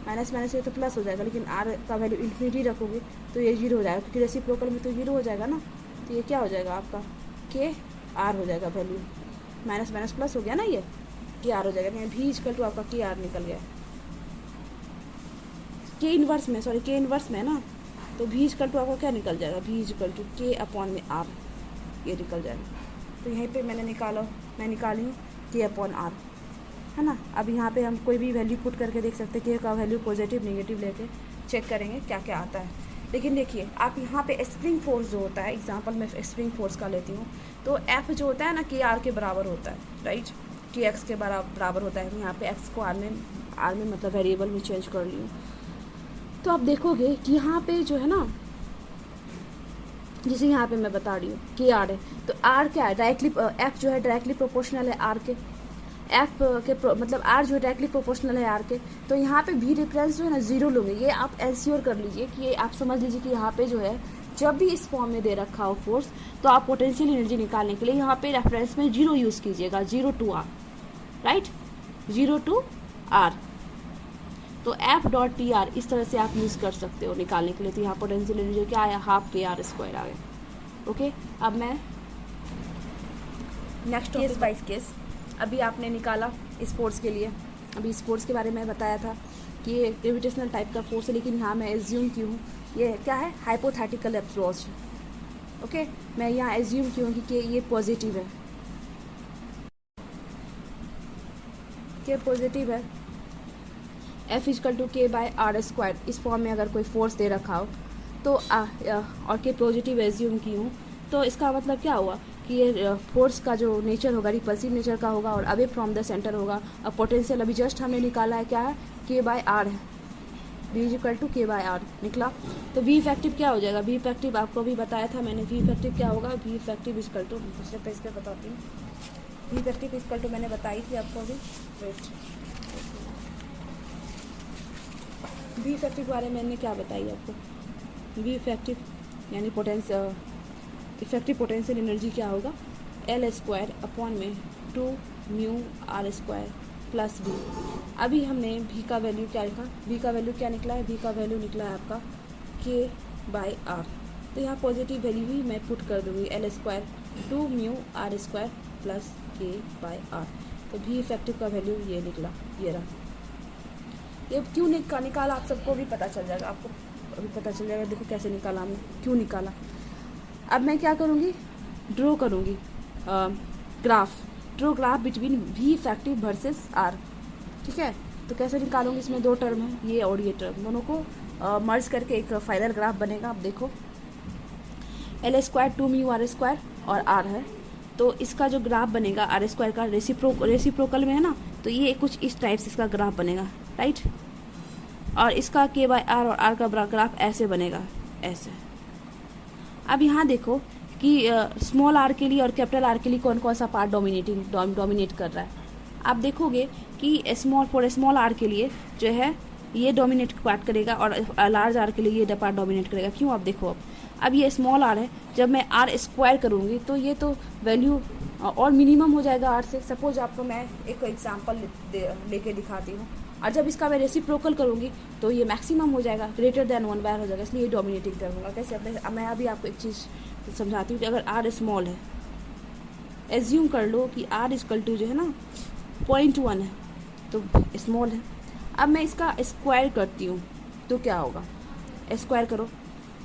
माइनस माइनस ये तो प्लस हो जाएगा, लेकिन आर का वैल्यू इन्फिनिटी रखोगे तो ये जीरो हो जाएगा, क्योंकि रेसिप्रोकल में तो जीरो हो जाएगा ना। तो ये क्या हो जाएगा आपका के आर हो जाएगा, वैल्यू माइनस माइनस प्लस हो गया ना, ये के आर हो जाएगा। भी इक्वल टू आपका के आर निकल गया, के इन्वर्स में, सॉरी के इन्वर्स में ना, तो भी इक्वल टू आपका क्या निकल जाएगा, भी इक्वल टू के अपॉन में आर, ये निकल जाएगा। तो यहीं पे मैं निकाली हूँ के अपॉन आर, है ना। अब यहाँ पे हम कोई भी वैल्यू पुट करके देख सकते हैं, के का वैल्यू पॉजिटिव नेगेटिव लेके चेक करेंगे क्या क्या आता है। लेकिन देखिए आप यहाँ पे स्प्रिंग फोर्स जो होता है, एग्जांपल मैं स्प्रिंग फोर्स का लेती हूँ, तो एफ जो होता है ना के आर के बराबर होता है, राइट, के एक्स के बराबर होता है। यहाँ पे एक्स को आर में मतलब वेरिएबल में चेंज कर ली हूँ। तो आप देखोगे कि यहाँ पे जो है ना, जैसे यहाँ पे मैं बता रही हूँ के आर है, तो आर क्या है, डायरेक्टली एफ जो है डायरेक्टली प्रोपोर्शनल है आर के, एफ के मतलब आर जो है डायरेक्टली प्रोपोर्शनल है आर के। तो यहाँ पे भी डिफरेंस जो है ना जीरो लोगे, ये आप एंश्योर कर लीजिए कि ये आप समझ लीजिए कि यहाँ पे जो है जब भी इस फॉर्म में दे रखा हो फोर्स, तो आप पोटेंशियल एनर्जी निकालने के लिए यहाँ पे रेफरेंस में जीरो यूज़ कीजिएगा, 0 to r, right, 0 to r। तो एफ डॉट टी आर इस तरह से आप यूज़ कर सकते हो निकालने के लिए। तो यहाँ पोटेंशियल एनर्जी क्या आया, हाफ के आर स्क्वायर आ गया। ओके, अब मैं नेक्स्ट केस बाइस केस, अभी आपने निकाला स्पोर्ट्स के लिए, अभी स्पोर्ट्स के बारे में बताया था कि ये ग्रेविटेशनल टाइप का फोर्स है, लेकिन यहाँ मैं एज्यूम की हूँ ये क्या है, हाइपोथेटिकल अप्रोच। ओके, मैं यहाँ एज्यूम की हूँ कि ये पॉजिटिव है, के पॉजिटिव है, एफ इजकल टू के बाय आर स्क्वायर, इस फॉर्म में अगर कोई फोर्स दे रखा हो तो और के पॉजिटिव एज्यूम की हूँ, तो इसका मतलब क्या हुआ कि ये फोर्स का जो नेचर होगा रिपल्सिव नेचर का होगा और अवे फ्रॉम द सेंटर होगा। अब पोटेंशियल अभी जस्ट हमने निकाला है क्या है, के बाय आर है, बी इक्वल टू के बाय आर निकला। तो वी इफेक्टिव क्या हो जाएगा, वी इफेक्टिव आपको भी बताया था मैंने, वी इफेक्टिव क्या होगा, वी इफेक्टिव इक्वल टू, दूसरे पेज पे बताती हूँ, वी इफेक्टिव इक्वल टू मैंने बताई थी आपको अभी, वेट, वी इफेक्टिव के बारे में मैंने क्या बताई आपको, वी इफेक्टिव यानी इफेक्टिव पोटेंशियल एनर्जी क्या होगा, एल स्क्वायर अपॉन में 2 mu r square plus V. अभी हमने भी का वैल्यू क्या लिखा, भी का वैल्यू क्या निकला है, भी का वैल्यू निकला है आपका के बाय आर। तो यहाँ पॉजिटिव वैल्यू ही मैं पुट कर दूँगी, L square 2 mu r square plus k by r. तो भी इफेक्टिव का वैल्यू ये निकला, ये रहा। ये क्यों निकाला आप सबको भी पता चल जाएगा, आपको अभी पता चल जाएगा, देखो कैसे निकाला हमने, क्यों निकाला। अब मैं क्या करूँगी, ड्रॉ करूँगी draw graph between V effective versus r, ठीक है। तो कैसे निकालूंगी, इसमें दो टर्म है, ये और ये टर्म, दोनों को मर्ज करके एक फाइनल ग्राफ बनेगा। आप देखो L square 2 mu r square और आर है, तो इसका जो ग्राफ बनेगा आर स्क्वायर का रेसिप्रोकल में है ना, तो ये कुछ इस टाइप से इसका ग्राफ बनेगा, राइट। और इसका के बाय आर और आर का ग्राफ ऐसे बनेगा, ऐसे। अब यहाँ देखो कि स्मॉल आर के लिए और कैपिटल आर के लिए कौन कौन सा पार्ट डोमिनेट कर रहा है। आप देखोगे कि फॉर स्मॉल आर के लिए जो है ये डोमिनेट पार्ट करेगा और लार्ज आर के लिए ये पार्ट डोमिनेट करेगा। क्यों, आप देखो अब ये स्मॉल आर है, जब मैं आर स्क्वायर करूँगी तो ये तो वैल्यू और मिनिमम हो जाएगा आर से। सपोज आपको मैं एक एग्जाम्पल लेके दिखाती हूँ, और जब इसका मैं रेसिप्रोकल करूँगी तो ये मैक्सिमम हो जाएगा, ग्रेटर देन 1/r हो जाएगा, इसलिए ये डोमिनेटिंग टर्म होगा। कैसे, मैं अभी आपको एक चीज़ समझाती हूँ कि अगर आर स्मॉल है, एज्यूम कर लो कि आर इक्वल टू जो है ना 0.1 है, तो स्मॉल है। अब मैं इसका स्क्वायर करती हूँ तो क्या होगा, स्क्वायर करो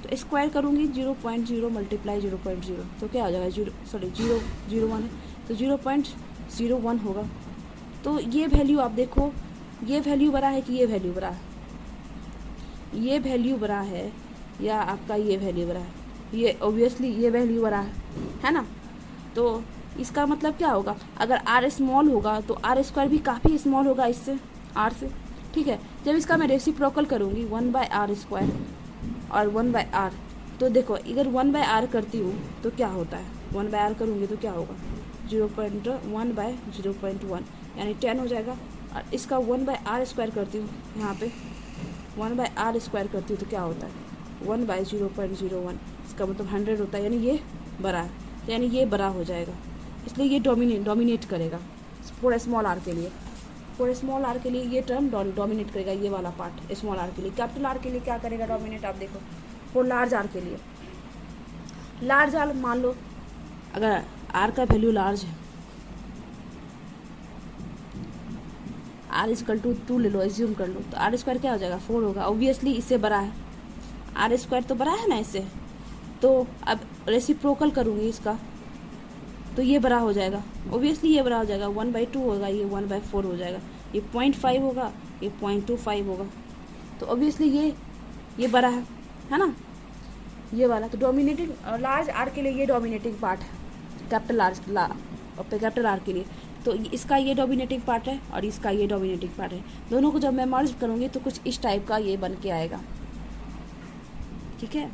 तो स्क्वायर करूँगी 0.0 मल्टीप्लाई 0.0, तो क्या हो जाएगा 0.01 है, तो 0.01 होगा। तो ये वैल्यू आप देखो, ये वैल्यू बड़ा है कि ये वैल्यू बड़ा है, ये वैल्यू बड़ा है या आपका ये वैल्यू बड़ा है, ये ऑब्वियसली ये वैल्यू बड़ा है ना। तो इसका मतलब क्या होगा, अगर आर स्मॉल होगा तो आर स्क्वायर भी काफ़ी स्मॉल होगा इससे, आर से, ठीक है। जब इसका मैं रेसिप्रोकल करूँगी 1/r स्क्वायर और 1/r, तो देखो अगर 1/r करती हूँ तो क्या होता है, 1/r करूँगी तो क्या होगा 0.1/0.1 यानी 10 हो जाएगा। और इसका 1/r स्क्वायर करती हूँ, यहाँ पे 1/r स्क्वायर करती हूँ तो क्या होता है 1/0.01, इसका मतलब 100 होता है, यानी ये बड़ा है, तो यानी ये बड़ा हो जाएगा, इसलिए ये डोमिनेट करेगा फॉर स्मॉल आर के लिए। फॉर स्मॉल आर के लिए ये टर्म डोमिनेट करेगा, ये वाला पार्ट स्मॉल आर के लिए। कैपिटल आर के लिए क्या करेगा डोमिनेट, आप देखो फॉर लार्ज आर के लिए। लार्ज आर मान लो अगर आर का वैल्यू लार्ज है, आर इजकल टू 2 ले लो, एज्यूम कर लो, तो आर स्क्वायर क्या हो जाएगा 4 होगा। ऑब्वियसली इससे बड़ा है, आर स्क्वायर तो बड़ा है ना इससे, तो अब रेसिप्रोकल करूँगी इसका तो ये बड़ा हो जाएगा, ऑब्वियसली ये बड़ा हो जाएगा, 1/2 होगा, ये 1/4 हो जाएगा, ये 0.5 होगा, ये 0.25 होगा, तो ऑब्वियसली ये बड़ा है ना, ये वाला। तो डोमिनेटिंग लार्ज आर के लिए ये डोमिनेटिंग पार्ट है, कैपिटल आर के लिए, तो इसका ये डोमिनेटिंग पार्ट है और इसका ये डोमिनेटिंग पार्ट है। दोनों को जब मैं मर्ज करूँगी तो कुछ इस टाइप का ये बन के आएगा, ठीक है,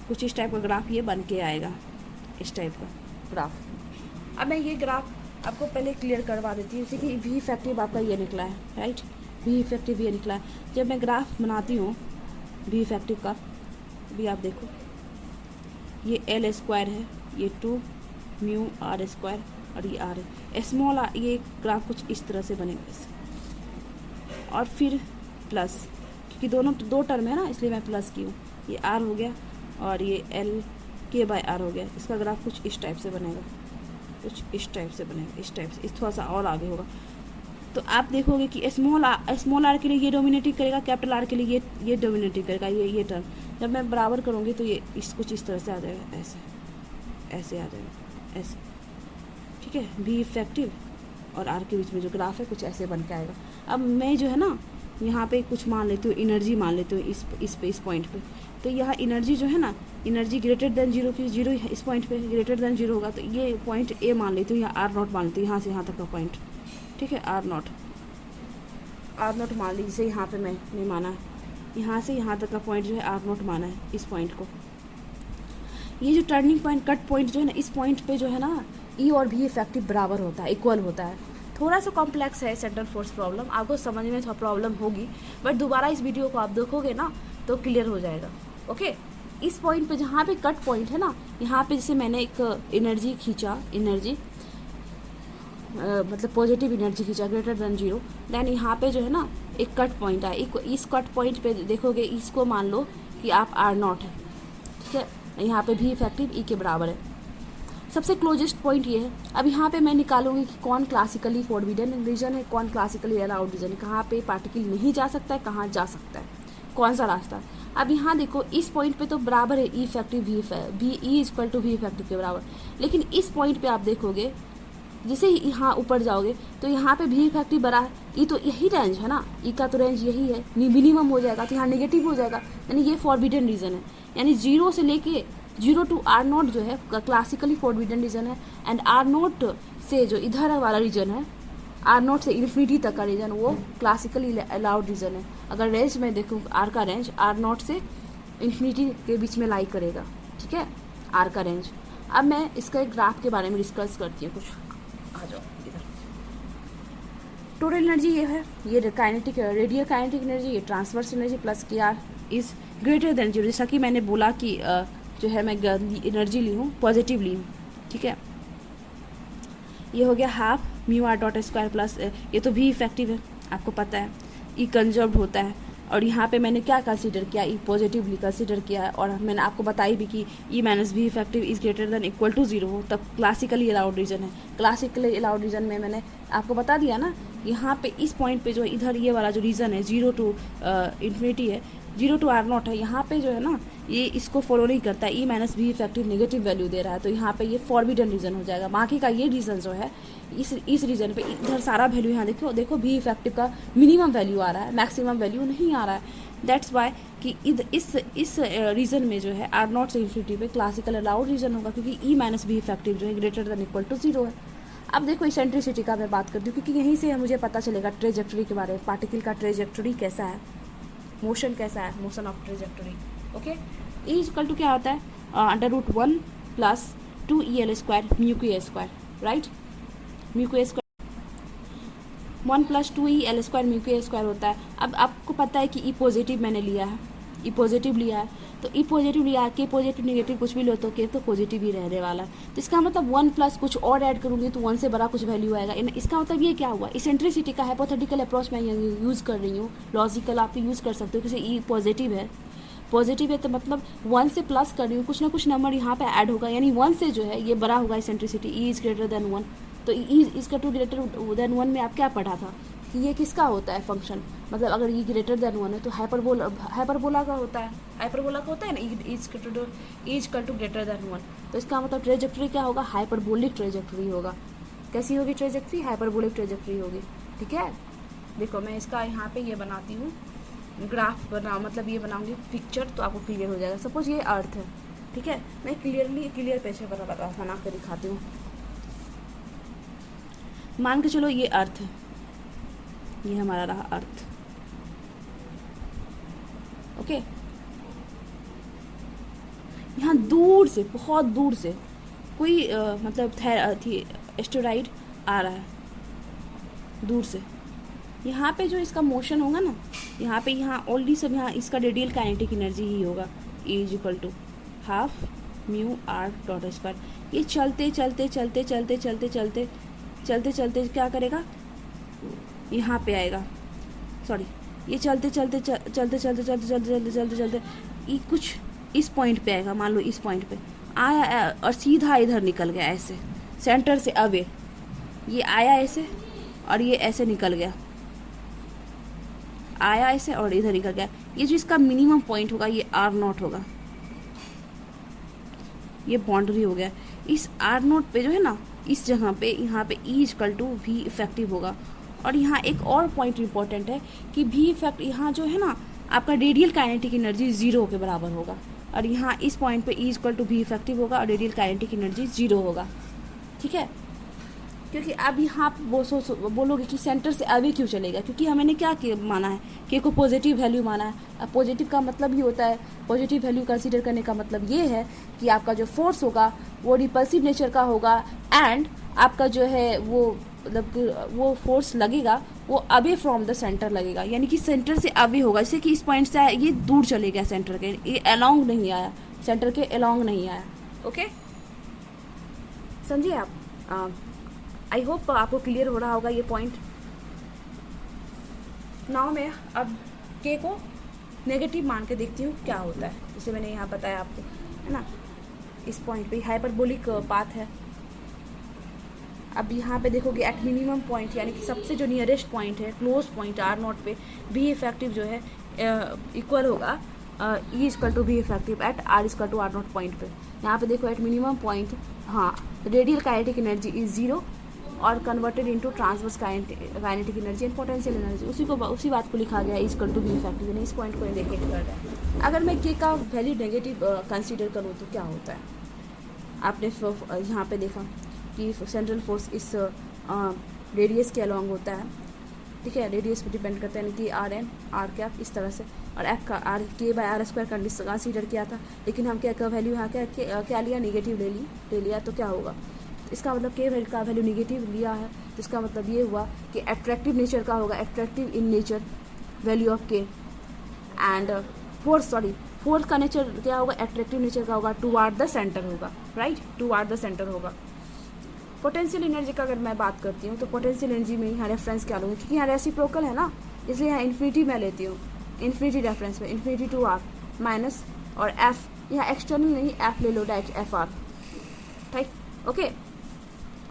कुछ इस टाइप का ग्राफ ये बन के आएगा, इस टाइप का ग्राफ। अब मैं ये ग्राफ आपको पहले क्लियर करवा देती हूँ, जैसे कि वी इफेक्टिव आपका ये निकला है, राइट, वी इफेक्टिव ये निकला है। जब मैं ग्राफ बनाती हूँ वी इफेक्टिव का, भी आप देखो ये एल स्क्वायर है, ये 2 म्यू आर स्क्वायर और ये आर है, स्मॉल आर, ये ग्राफ कुछ इस तरह से बनेगा इसे, और फिर प्लस, क्योंकि दोनों 2 टर्म है ना इसलिए मैं प्लस की हूँ, ये आर हो गया और ये एल के बाय आर हो गया। इसका ग्राफ कुछ इस टाइप से बनेगा, कुछ इस टाइप से बनेगा, इस टाइप से, इस थोड़ा सा और आगे होगा। तो आप देखोगे कि स्मॉल आर के लिए ये डोमिनेटिंग करेगा, कैपिटल आर के लिए ये डोमिनेटिंग करेगा, ये टर्म जब मैं बराबर करूँगी तो ये कुछ इस तरह से आ जाएगा, ऐसे आ जाएगा, ऐसे, ठीक है। वी इफेक्टिव और आर के बीच में जो ग्राफ है कुछ ऐसे बन के आएगा। अब मैं जो है ना यहाँ पे कुछ मान लेती हूँ, एनर्जी मान लेती हूँ इस पॉइंट पे, तो यहाँ एनर्जी जो है ना, एनर्जी ग्रेटर देन 0 की 0 इस पॉइंट पे ग्रेटर देन 0 होगा, तो ये पॉइंट ए मान लेती हूँ, यहाँ आर नॉट मान लेती हूँ, यहाँ से यहाँ तक का पॉइंट, ठीक है, आर नॉट मान ली, जैसे यहाँ पे मैंने माना है, यहाँ से यहाँ तक का पॉइंट जो है आर नॉट माना है इस पॉइंट को। ये जो टर्निंग पॉइंट कट पॉइंट जो है ना, इस पॉइंट पे जो है ना ई और भी इफेक्टिव बराबर होता है, इक्वल होता है। थोड़ा सा कॉम्प्लेक्स है सेंट्रल फोर्स प्रॉब्लम, आपको समझने में थोड़ा प्रॉब्लम होगी, बट दोबारा इस वीडियो को आप देखोगे ना तो क्लियर हो जाएगा, ओके। इस पॉइंट पे जहाँ पे कट पॉइंट है ना, यहाँ पे जैसे मैंने एक एनर्जी खींचा, एनर्जी मतलब पॉजिटिव एनर्जी खींचा ग्रेटर देन 0, देन यहाँ पे जो है ना एक कट पॉइंट है, इस कट पॉइंट पे देखोगे, इसको मान लो कि आप आर नॉट है, ठीक है, यहाँ पे भी इफेक्टिव ई के बराबर है, सबसे क्लोजेस्ट पॉइंट ये है। अब यहाँ पे मैं निकालूंगी कि कौन क्लासिकली फॉरबिडन रीजन है, कौन क्लासिकली अलाउड रीजन है, कहाँ पे पार्टिकल नहीं जा सकता है, कहाँ जा सकता है, कौन सा रास्ता। अब यहाँ देखो इस पॉइंट पे तो बराबर है E effective V E equal to V effective के बराबर, लेकिन इस पॉइंट पे आप देखोगे जैसे ही यहाँ ऊपर जाओगे तो यहाँ पे भी इफेक्टिव बड़ा है, ई तो यही रेंज है ना, ई का तो रेंज यही है, मिनिमम हो जाएगा, तो यहाँ नेगेटिव हो जाएगा, यानी ये फॉरबिडन रीजन है, यानी 0 से लेके 0 टू आर नॉट जो है क्लासिकली फॉरबिडन रीजन है, एंड आर नॉट से जो इधर वाला रीजन है, आर नॉट से इन्फिनिटी तक का रीजन, वो क्लासिकली अलाउड रीजन है। अगर रेंज में देखूँ आर का रेंज आर नॉट से इन्फिनिटी के बीच में लाई करेगा, ठीक है, आर का रेंज। अब मैं इसका एक ग्राफ के बारे में डिस्कस करती हूँ, कुछ आ जाओ इधर। टोटल एनर्जी ये है, ये काइनेटिक रेडियल काइनेटिक एनर्जी, ये ट्रांसवर्स एनर्जी प्लस के आर इज ग्रेटर देन 0, जैसा कि मैंने बोला कि जो है मैं एनर्जी ली हूँ, पॉजिटिव ली हूँ, ठीक है। ये हो गया half mu r dot square plus, ये तो भी इफेक्टिव है, आपको पता है, ई कंजर्व्ड होता है, और यहाँ पे मैंने क्या कंसीडर किया, ई पॉजिटिवली कंसीडर किया है, और मैंने आपको बताई भी कि E minus V effective is greater than equal to 0 हो तब क्लासिकली अलाउड रीजन है। क्लासिकली अलाउड रीजन में मैंने आपको बता दिया ना, यहाँ पे इस पॉइंट पे जो इधर ये वाला जो रीजन है 0 टू इन्फिनिटी है, 0 टू आर नॉट है, यहाँ पे जो है ना ये इसको फॉलो नहीं करता है, E minus V effective negative value दे रहा है, तो यहाँ पे ये फॉरबिडन रीजन हो जाएगा। बाकी का ये रीजन जो है इस रीजन पे इधर सारा वैल्यू, यहाँ देखो भी इफेक्टिव का मिनिमम वैल्यू आ रहा है, मैक्सिमम वैल्यू नहीं आ रहा है। दैट्स वाई कि इस रीजन में जो है आर नॉट से इन्फिनिटी पे क्लासिकल अलाउड रीजन होगा, क्योंकि ई माइनस भी इफेक्टिव जो है ग्रेटर देन इक्वल टू 0 है। अब देखो इसेंट्रिसिटी का मैं बात करती हूँ, क्योंकि यहीं से मुझे पता चलेगा ट्रेजेक्टरी के बारे में, पार्टिकल का ट्रेजेक्टरी कैसा है, मोशन कैसा है, motion of trajectory, okay. E equal to क्या होता है, √1 plus 2EL square mu q square, right, mu q square 1 plus 2EL square mu q square होता है। अब आपको पता है कि ई पॉजिटिव मैंने लिया है, ई पॉजिटिव लिया है तो ई पॉजिटिव लिया, के पॉजिटिव नेगेटिव कुछ भी लो तो के तो पॉजिटिव ही रहने वाला है। तो इसका मतलब 1 प्लस कुछ और ऐड करूँगी तो 1 से बड़ा कुछ वैल्यू आएगा। इसका मतलब ये क्या हुआ, इसेंट्रिसिटी का हाइपोथेटिकल अप्रोच मैं यूज़ कर रही हूँ, लॉजिकल आप यूज़ कर सकते हो। किसी ई पॉजिटिव है तो मतलब 1 से प्लस कर रही हूँ, कुछ ना कुछ नंबर यहाँ पे ऐड होगा, यानी 1 से जो है ये बड़ा होगा eccentricity, E is greater than 1। तो ई इज़ ग्रेटर देन 1 में आप क्या पढ़ा था कि ये किसका होता है फंक्शन, मतलब अगर ये ग्रेटर देन 1 है तो हाइपरबोला का होता है, ना इज टू ग्रेटर देन 1। तो इसका मतलब ट्रेजेक्टरी क्या होगा, हाइपरबोलिक ट्रेजेक्टरी होगा। कैसी होगी ट्रेजेक्टरी, हाइपरबोलिक ट्रेजेक्टरी होगी। ठीक है, देखो मैं इसका यहाँ पे ये बनाती हूँ ग्राफ मतलब ये बनाऊंगी पिक्चर तो आपको क्लियर हो जाएगा। सपोज ये अर्थ है, ठीक है, मैं क्लियर पेज पर बना कर दिखाती हूँ। मान के चलो ये अर्थ है, ये हमारा रहा अर्थ। ओके, यहाँ दूर से, बहुत दूर से कोई मतलब एस्टेरॉइड आ रहा है दूर से। यहाँ पे जो इसका मोशन होगा ना, यहाँ ऑलरेडी सब यहाँ इसका रेडियल काइनेटिक एनर्जी ही होगा, E is equal to half mu r dot square. ये चलते चलते क्या करेगा, यहाँ पे आएगा, सॉरी ये चलते ये कुछ इस पॉइंट पे आएगा, मान लो इस पॉइंट पे आया और सीधा इधर निकल गया ऐसे, सेंटर से अवे ये आया ऐसे और ये ऐसे निकल गया, आया ऐसे और इधर निकल गया। ये जो इसका मिनिमम पॉइंट होगा ये R0 होगा, ये बाउंड्री हो गया। इस R0 पे जो है ना, इस जगह पे यहाँ पे E equal to V effective होगा। और यहाँ एक और पॉइंट इंपॉर्टेंट है कि भी इफेक्ट यहाँ जो है ना आपका रेडियल काइनेटिक एनर्जी 0 के बराबर होगा, और यहाँ इस पॉइंट पे E equal to V effective होगा और रेडियल काइनेटिक एनर्जी 0 होगा। ठीक है, क्योंकि अब यहाँ बोलोगे कि सेंटर से अवे क्यों चलेगा, क्योंकि हमने क्या माना है, के को पॉजिटिव वैल्यू माना है। अब पॉजिटिव का मतलब ही होता है, पॉजिटिव वैल्यू कंसीडर करने का मतलब ये है कि आपका जो फोर्स होगा वो रिपल्सिव नेचर का होगा, एंड आपका जो है वो मतलब वो फोर्स लगेगा वो अवे फ्रॉम द सेंटर लगेगा, यानी कि सेंटर से अवे होगा। जैसे कि इस पॉइंट से ये दूर चले गया सेंटर के, ये अलोंग नहीं आया, सेंटर के अलोंग नहीं आया। ओके, समझिए आप। आई होप आपको क्लियर हो रहा होगा ये पॉइंट। नाउ मैं अब के को नेगेटिव मान के देखती हूँ क्या होता है, जैसे मैंने यहाँ बताया आपको, है ना। इस पॉइंट पे हाइपरबोलिक पाथ है। अब यहाँ पे देखोगे एट मिनिमम पॉइंट, यानी कि सबसे जो नियरेस्ट पॉइंट है, क्लोज पॉइंट R0 पे भी इफेक्टिव जो है इक्वल होगा E equal to V effective at R equal to R0 point पे। यहाँ पे देखो एट मिनिमम पॉइंट, हाँ, रेडियल काइनेटिक एनर्जी इज 0 और converted into transverse kinetic energy and potential energy. उसी बात को लिखा गया is equal to V effective, यानी इस पॉइंट को इंडिकेट कर रहा है। अगर मैं के का वैल्यू नेगेटिव कंसीडर करूँ तो क्या होता है, आपने यहाँ पे देखा कि सेंट्रल फोर्स इस रेडियस के अलॉन्ग होता है। ठीक है, रेडियस पे डिपेंड करता है, यानी कि R कैप इस तरह से, और F का के बाय आर स्क्वायर कंसीडर किया था, लेकिन हम क्या वैल्यू यहाँ क्या लिया, नेगेटिव ले लिया। तो क्या होगा, इसका मतलब के का वैल्यू नेगेटिव लिया है, तो इसका मतलब ये हुआ कि अट्रैक्टिव नेचर का होगा, attractive in nature value of के, एंड फोर्स का नेचर क्या होगा, अट्रैक्टिव नेचर का होगा, टुवार्ड द सेंटर होगा, राइट, टुवार्ड द सेंटर होगा। पोटेंशियल एनर्जी का अगर मैं बात करती हूँ तो पोटेंशियल एनर्जी में यहाँ रेफरेंस क्या लूँगी, क्योंकि यहाँ रेसिप्रोकल है ना, इसलिए यहाँ इन्फिनिटी मैं लेती हूँ, इन्फिनिटी रेफरेंस में, इन्फिनिटी टू R माइनस, और F यहाँ एक्सटर्नल नहीं, F ले लो direct FR, right. Okay,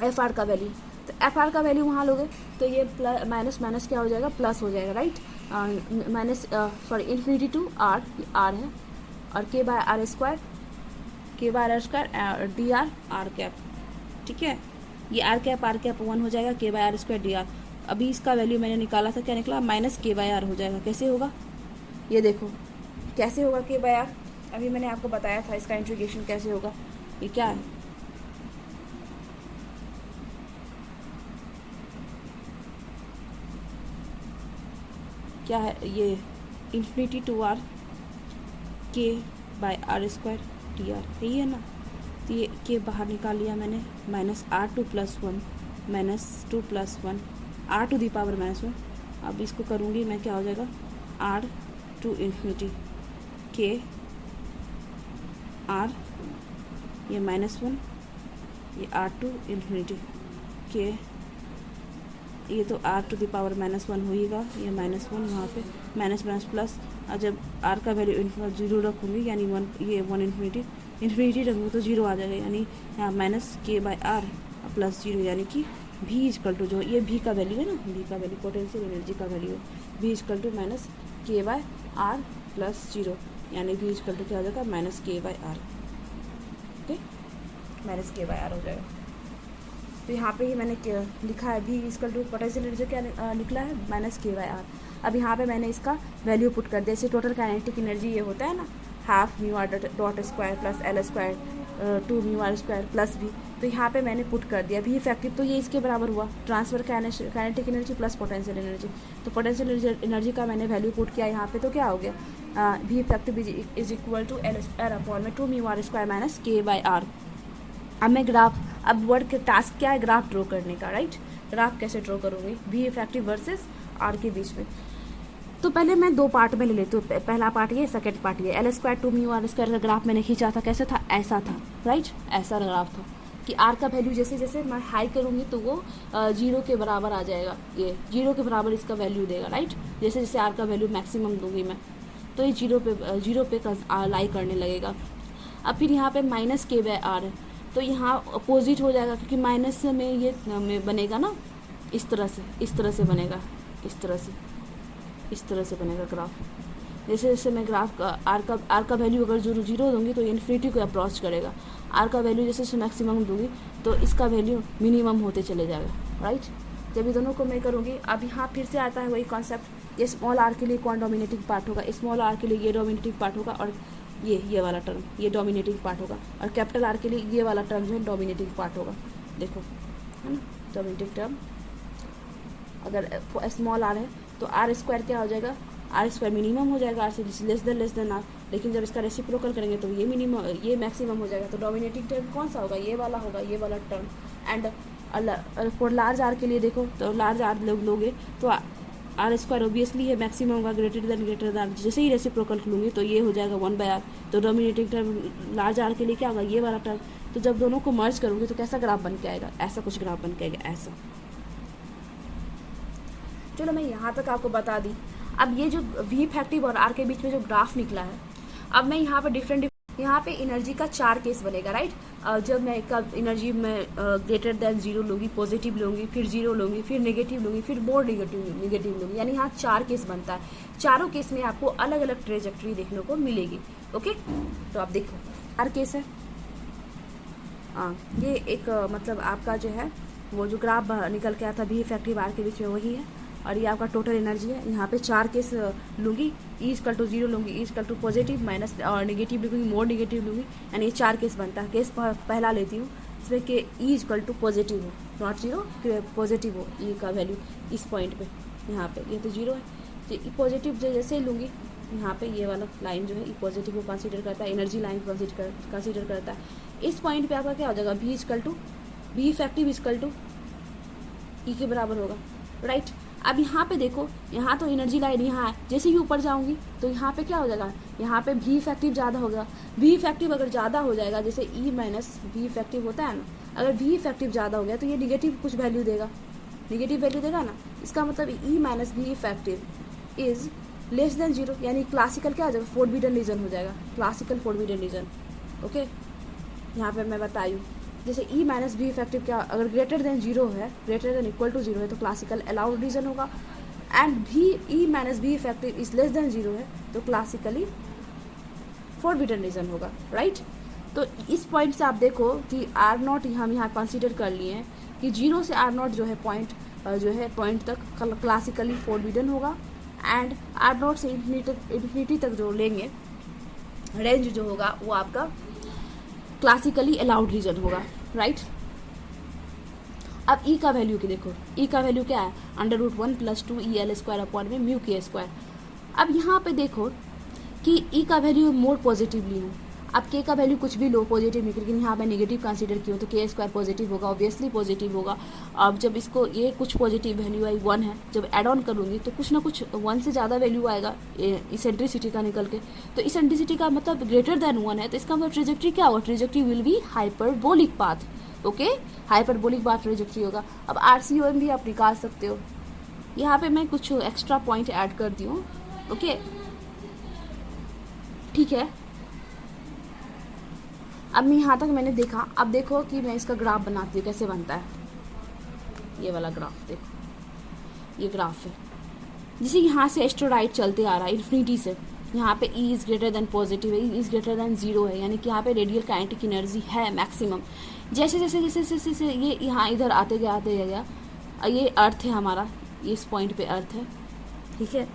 FR का वैल्यू, तो FR का वैल्यू वहाँ लोगे तो ये माइनस क्या हो जाएगा, प्लस हो जाएगा, right. Minus infinity to R, ये R है, और k by r square dr R cap. ठीक है, ये R कैप 1 हो जाएगा, के बाय आर स्क्वायर dr। अभी इसका वैल्यू मैंने निकाला था, क्या निकला, माइनस के बाय आर हो जाएगा। कैसे होगा, ये देखो कैसे होगा के बाय आर, अभी मैंने आपको बताया था इसका इंटीग्रेशन कैसे होगा। ये क्या है, क्या है ये, इन्फिनिटी टू R के बाय आर स्क्वायर dr, यही है ना। तो ये के बाहर निकाल लिया मैंने, minus R2 + 1 minus 2 + 1 R to the power -1। अब इसको करूँगी मैं, क्या हो जाएगा, R to infinity k r, ये -1, ये R2 इन्फिनिटी के, ये तो R⁻⁻1 होगा, ये -1 यहाँ पे माइनस माइनस प्लस, और जब R का वैल्यू 0 रखूँगी यानी 1, ये 1 इन्फिनिटी रखूँगी तो 0 आ जाएगा, यानी यहाँ -k/r + 0, यानी कि V = जो ये V का वैल्यू है ना, V का वैल्यू पोटेंशियल एनर्जी का वैल्यू है, V = -k/r + 0, यानी V = क्या हो जाएगा -k/r, ओके, -k/r हो जाएगा। तो यहाँ पे ही मैंने लिखा है V = पोटेंशियल एनर्जी क्या निकला है -k/r। अब यहाँ पे मैंने इसका वैल्यू पुट कर दिया, जैसे टोटल काइनेटिक एनर्जी ये होता है ना, ½ μr² + L² 2 μr² + V, तो यहाँ पे मैंने पुट कर दिया V इफेक्टिव, तो ये इसके बराबर हुआ transfer kinetic energy plus potential energy. तो पोटेंशियल एनर्जी का मैंने वैल्यू पुट किया यहाँ पे, तो क्या हो गया V effective is equal to L² 2 μr² - k/r। अब मैं ग्राफ, अब वर्ड के टास्क क्या है, ग्राफ ड्रॉ करने का, राइट। ग्राफ कैसे ड्रॉ करूँगी V इफेक्टिव वर्सेस R के बीच में। तो पहले मैं 2 पार्ट में ले लेती हूँ, पहला पार्ट ये, सेकंड पार्ट ये। L² 2 μr² का ग्राफ मैंने खींचा था, कैसे था, ऐसा था, राइट, ऐसा ग्राफ था कि R का वैल्यू जैसे जैसे मैं हाई करूँगी तो वो 0 के बराबर आ जाएगा, ये 0 के बराबर इसका वैल्यू देगा, राइट। जैसे जैसे R का वैल्यू मैक्सिमम दूंगी मैं तो ये 0 पे लाई करने लगेगा। अब फिर यहाँ पे -k/r है, तो यहाँ अपोजिट हो जाएगा, क्योंकि माइनस में ये में बनेगा ना, इस तरह से बनेगा, इस तरह से बनेगा ग्राफ। जैसे जैसे मैं ग्राफ का आर का वैल्यू अगर 0 दूंगी तो ये इन्फिनिटी को अप्रोच करेगा, आर का वैल्यू जैसे जैसे मैक्सिमम दूंगी तो इसका वैल्यू मिनिमम होते चले जाएगा, राइट। जब ये दोनों को मैं करूँगी, अब यहाँ फिर से आता है वही कॉन्सेप्ट, ये स्मॉल आर के लिए कौन डोमिनेटिंग पार्ट होगा, स्मॉल आर के लिए ये डोमिनेटिंग पार्ट होगा, और ये वाला टर्म ये डोमिनेटिंग पार्ट होगा, और कैपिटल आर के लिए ये वाला टर्म जो है डोमिनेटिंग पार्ट होगा। देखो है ना, डोमिनेटिंग टर्म अगर स्मॉल आर है तो R² क्या हो जाएगा, R² मिनिमम हो जाएगा, R से लेस देन R। लेकिन जब इसका रेसिप्रोकल करेंगे तो ये मिनिमम, ये मैक्सिमम हो जाएगा। तो डोमिनेटिंग टर्म कौन सा होगा, ये वाला होगा, ये वाला term. And for large r के लिए देखो, तो लार्ज आर लोगे तो R² ऑब्वियसली है मैक्सिमम होगा, ग्रेटर देन जैसे ही रेसिप्रोकल लूँगी तो ये हो जाएगा 1/r। तो डोमिनेटिंग टर्म लार्ज आर के लिए क्या होगा, ये वाला टर्म। तो जब दोनों को मर्ज करूँगी तो कैसा ग्राफ बन के आएगा, ऐसा कुछ ग्राफ बन के आएगा, ऐसा। चलो मैं यहाँ तक आपको बता दी। अब ये जो V इफेक्टिव और R के बीच में जो ग्राफ निकला है, अब मैं यहाँ पर यहाँ पे एनर्जी का 4 केस बनेगा, राइट। जब मैं एनर्जी में ग्रेटर देन 0 लूँगी, पॉजिटिव लूँगी, फिर 0 लूँगी, फिर नेगेटिव लूँगी, फिर मोर नेगेटिव लूँगी, यानी यहाँ 4 केस बनता है। चारों केस में आपको अलग अलग ट्रेजेक्ट्री देखने को मिलेगी, ओके। तो आप देखो R केस है, ये एक मतलब आपका जो है वो जो ग्राफ निकल के आया था V इफेक्टिव R के बीच में, वही है। और ये आपका टोटल एनर्जी है। यहाँ पे 4 केस लूँगी, E = 0 लूँगी, E = पॉजिटिव, माइनस और नेगेटिव लूँगी, मोर नेगेटिव लूँगी, यानी ये 4 केस बनता है। केस पहला लेती हूँ, इसमें कि E = पॉजिटिव हो, नॉट 0, पॉजिटिव हो E का वैल्यू इस पॉइंट पे, यहाँ पे ये तो 0 है। तो E पॉजिटिव जैसे ही लूँगी, यहाँ पे ये वाला लाइन जो है E पॉजिटिव को कंसीडर करता है, एनर्जी लाइन कंसीडर करता है। इस पॉइंट पे आपका क्या हो जाएगा, V इफेक्टिव = E के बराबर होगा, राइट। अब यहाँ पे देखो, यहाँ तो एनर्जी लाइन यहाँ है, जैसे ही ऊपर जाऊँगी तो यहाँ पे क्या हो जाएगा, यहाँ पे V इफेक्टिव ज़्यादा होगा। V इफेक्टिव अगर ज़्यादा हो जाएगा, जैसे E - V इफेक्टिव होता है ना, अगर V इफेक्टिव ज़्यादा हो गया तो ये निगेटिव कुछ वैल्यू देगा, निगेटिव वैल्यू देगा ना। इसका मतलब E - V effective is less than 0, यानी क्लासिकल क्या हो जाएगा, फोरबिडन रीजन हो जाएगा, क्लासिकल फोरबिडन रीजन, ओके। यहाँ पर मैं बताई हूँ, जैसे E - V इफेक्टिव क्या, अगर ग्रेटर देन 0 है, ग्रेटर देन इक्वल टू 0 है तो क्लासिकल अलाउड रीजन होगा। And E - V effective is less than 0 है तो क्लासिकली फोरबिडन रीजन होगा, राइट। तो इस पॉइंट से आप देखो कि R0 हम यहाँ कंसीडर कर लिए हैं कि 0 से R0 जो है पॉइंट तक क्लासिकली फोरबिडन होगा। एंड R0 से इन्फिनिटी तक जो लेंगे रेंज जो होगा वो आपका क्लासिकली अलाउड रीजन होगा, राइट। अब E का वैल्यू की देखो, E का वैल्यू क्या है, √1 + 2EL² μk²। अब यहाँ पे देखो कि E का वैल्यू मोर पॉजिटिव ली हूँ, अब के का वैल्यू कुछ भी लो, पॉजिटिव निकल, लेकिन यहाँ पे नेगेटिव कंसीडर किया तो के स्क्वायर पॉजिटिव होगा, ऑब्वियसली पॉजिटिव होगा। अब जब इसको ये कुछ पॉजिटिव वैल्यू आई 1 है, जब ऐड ऑन करूँगी तो कुछ ना कुछ 1 से ज़्यादा वैल्यू आएगा इसेंट्रिसिटी का निकल के। तो इसेंट्रिसिटी का मतलब ग्रेटर देन 1 है, तो इसका मतलब ट्रेजेक्ट्री क्या होगा, trajectory will be hyperbolic path. Okay, hyperbolic path trajectory होगा। अब RCOM भी आप निकाल सकते हो। यहाँ पे मैं कुछ एक्स्ट्रा पॉइंट ऐड कर दी हूँ। ओके, ठीक है। अब मैं यहाँ तक मैंने देखा, अब देखो कि मैं इसका ग्राफ बनाती हूँ, कैसे बनता है ये वाला ग्राफ। देखो ये ग्राफ है, जिसे यहाँ से एस्ट्रोराइट चलते आ रहा है इन्फिनिटी से, यहाँ पे E is greater than positive है, E इज़ ग्रेटर देन 0 है, यानी कि यहाँ पे रेडियल काइनेटिक एनर्जी है मैक्सिमम। जैसे जैसे जैसे जैसे जैसे ये यहाँ इधर आते गया, ये अर्थ है हमारा, ये इस पॉइंट पे अर्थ है, ठीक है।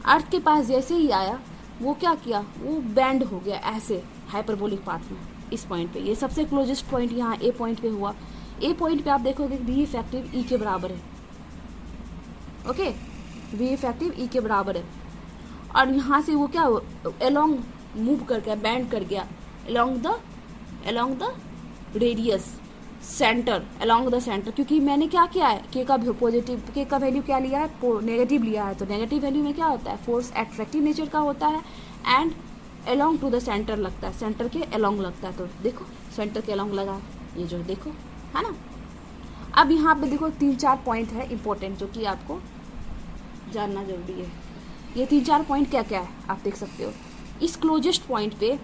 अर्थ के पास जैसे ही आया वो क्या किया, वो बैंड हो गया ऐसे हाइपरबोलिक पाथ में इस पॉइंट पे। ये सबसे क्लोजेस्ट पॉइंट यहाँ ए पॉइंट पे हुआ। ए पॉइंट पे आप देखोगे बी इफेक्टिव ई के बराबर है। ओके, बी इफेक्टिव ई के बराबर है, और यहाँ से वो क्या अलोंग मूव कर गया, बैंड कर गया along the radius centre, along the centre. क्योंकि मैंने क्या किया है, के का पॉजिटिव, के का वैल्यू क्या लिया है, नेगेटिव लिया है, तो नेगेटिव वैल्यू में क्या होता है, फोर्स एट्रैक्टिव नेचर का होता है and along to the centre लगता है, सेंटर के अलोंग लगता है। तो देखो सेंटर के अलोंग लगा, ये जो देखो है ना। अब यहाँ पे देखो 3-4 पॉइंट है इंपॉर्टेंट, जो कि आपको जानना जरूरी है। ये 3-4 पॉइंट क्या क्या है आप देख सकते हो। इस क्लोजेस्ट पॉइंट पे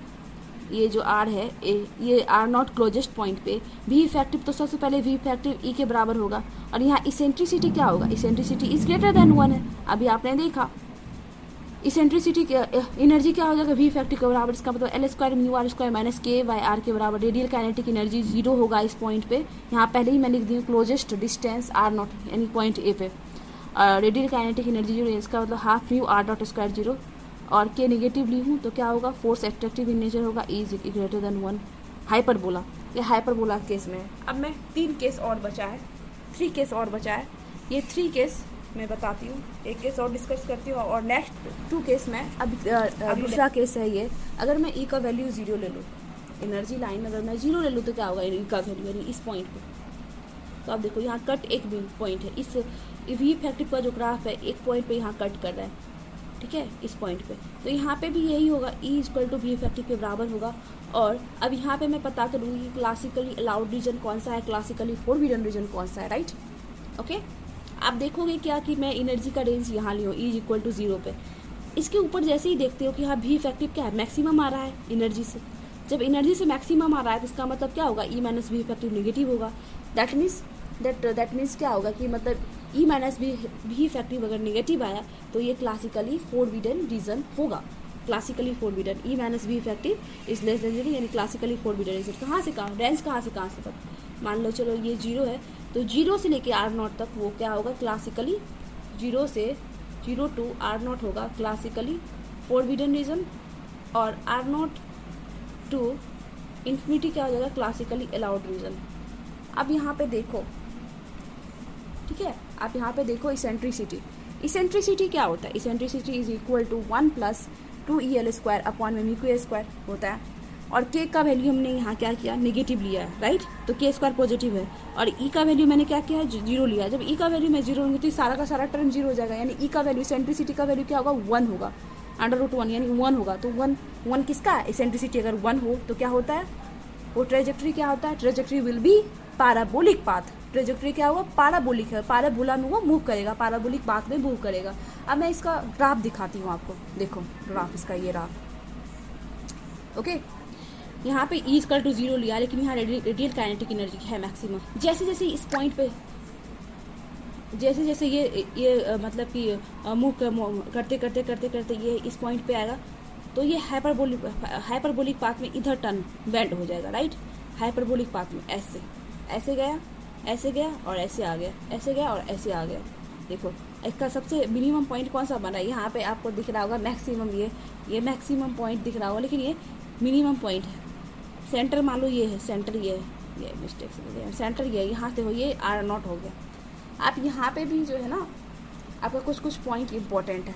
ये जो R है, ये R0 क्लोजेस्ट पॉइंट पे V इफेक्टिव, तो सबसे पहले V इफेक्टिव E के बराबर होगा, और यहाँ इसेंट्रिसिटी क्या होगा, इसेंट्रिसिटी इज ग्रेटर देन 1 है। अभी आपने देखा इसेंट्रिसिटी एनर्जी क्या हो जाएगा, V इफेक्टिव के बराबर, इसका मतलब L square mu R square minus के बाई R के बराबर। रेडियल काइनेटिक एनर्जी 0 होगा इस पॉइंट पे, यहाँ पहले ही मैं लिख दी हूँ क्लोजेस्ट डिस्टेंस R0 यानी पॉइंट ए पे। रेडियल काइनेटिक एनर्जी 0, इसका मतलब हाफ म्यू R0 स्क्वायर 0, और के नेगेटिव ली हूँ तो क्या होगा, फोर्स एट्रैक्टिव इन नेचर होगा, E is greater then 1। Hyperbola, ये हाइपरबोला केस में है। अब मैं 3 केस और बचा है, 3 केस और बचा है। ये 3 केस मैं बताती हूँ, एक केस और डिस्कस करती हूँ, और नेक्स्ट 2 केस में अब दूसरा केस है ये। अगर मैं E का वैल्यू 0 ले लूँ, एनर्जी लाइन अगर मैं 0 ले लूँ तो क्या होगा E का वैल्यू, यानी इस पॉइंट पे। तो आप देखो यहाँ कट एक भी पॉइंट है, इस V इफेक्टिव का जो ग्राफ है एक पॉइंट पे यहाँ कट कर रहा है, ठीक है, इस पॉइंट पे। तो यहाँ पे भी यही होगा, E equal to V effective के बराबर होगा। और अब यहाँ पे मैं पता करूँगी कि क्लासिकली अलाउड रीजन कौन सा है, क्लासिकली फोरबिडन रीजन कौन सा है, राइट। ओके, आप देखोगे क्या कि मैं एनर्जी का रेंज यहाँ ली हूँ E इक्वल टू 0 पे। इसके ऊपर जैसे ही देखते हो कि हाँ V इफेक्टिव क्या है, मैक्सिमम आ रहा है एनर्जी से। जब एनर्जी से मैक्सिमम आ रहा है तो इसका मतलब क्या होगा, E minus V effective negative होगा। दैट मीन्स क्या होगा कि मतलब E माइनस V इफेक्टिव अगर नेगेटिव आया तो ये क्लासिकली फोरबिडन रीजन होगा। Classically forbidden, E minus V effective is less than 0, यानी क्लासिकली फोरबिडन रीजन। कहाँ से कहाँ, रेंज कहाँ से तक, मान लो चलो ये 0 है, तो 0 से लेके R0 तक वो क्या होगा, क्लासिकली 0 टू R0 होगा क्लासिकली फोरबिडन रीजन, और R0 टू इन्फिनिटी क्या हो जाएगा, क्लासिकली अलाउड रीजन। अब यहाँ पे देखो, ठीक है, आप यहाँ पे देखो इसेंट्रिसिटी क्या होता है, eccentricity is equal to 1 plus 2EL square upon में म्यू स्क्वायर होता है। और के का वैल्यू हमने यहाँ क्या किया, नेगेटिव लिया है, राइट, तो के स्क्वायर पॉजिटिव है, और E का वैल्यू मैंने क्या किया है, 0 लिया है। जब E का वैल्यू मैं 0 लूँगी तो सारा का सारा टर्म 0 हो जाएगा, यानी E का वैल्यू, इसेंट्रिसिटी का वैल्यू क्या होगा, 1 होगा, √1 यानी 1 होगा। तो 1 किसका है, इसेंट्रिसिटी अगर 1 हो तो क्या होता है, वो ट्रेजेक्ट्री क्या होता है, trajectory will be parabolic path. Trajectory क्या हुआ, पैराबोलिक है, पैराबोला में वो मूव करेगा, पैराबोलिक पाथ में मूव करेगा। अब मैं इसका ग्राफ दिखाती हूँ आपको, देखो ग्राफ इसका, ये ग्राफ। ओके, यहाँ पे E इक्वल टू 0 लिया, लेकिन यहाँ रेडियल काइनेटिक एनर्जी है मैक्सिमम। जैसे जैसे इस पॉइंट पे जैसे जैसे ये मतलब कि मूव करते करते ये इस पॉइंट पे आएगा, तो ये हाइपरबोलिक पाथ में इधर टर्न बेंड हो जाएगा, राइट। हाइपरबोलिक पाथ में ऐसे गया और ऐसे आ गया, ऐसे गया और ऐसे आ गया। देखो इसका सबसे मिनिमम पॉइंट कौन सा बना है, यहाँ पे आपको दिख रहा होगा मैक्सिमम, ये मैक्सिमम पॉइंट दिख रहा होगा, लेकिन ये मिनिमम पॉइंट है। सेंटर मान लो ये है, सेंटर ये मिस्टेक से सेंटर ये यहाँ से हो, ये R0 हो गया। आप यहाँ पे भी जो है ना, आपका कुछ पॉइंट इम्पोर्टेंट है।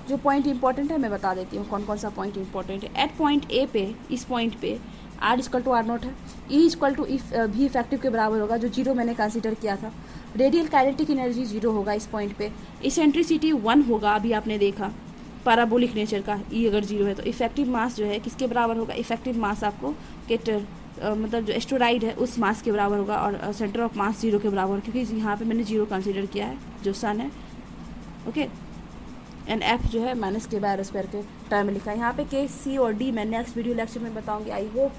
जो पॉइंट इंपॉर्टेंट है मैं बता देती हूँ कौन कौन सा पॉइंट इंपॉर्टेंट है। एट पॉइंट ए पे, इस पॉइंट पे r equal to r not है, E equal to V effective के बराबर होगा, जो जीरो मैंने कंसिडर किया था। रेडियल काइनेटिक एनर्जी जीरो होगा इस पॉइंट पे। इसेंट्रिसिटी 1 होगा, अभी आपने देखा पैराबोलिक नेचर का, ई अगर जीरो है तो इफेक्टिव मास जो है किसके बराबर होगा, इफेक्टिव मास आपको केटर मतलब जो एस्टोराइड है उस मास के बराबर होगा, और सेंटर ऑफ मास जीरो के बराबर, क्योंकि यहाँ पे मैंने जीरो कंसिडर किया है जो सन है। ओके, एंड एफ जो है माइनस के बायोस्फीयर के टर्म में लिखा है। यहाँ पे के, सी और डी मैं नेक्स्ट वीडियो लेक्चर में बताऊंगी। आई होप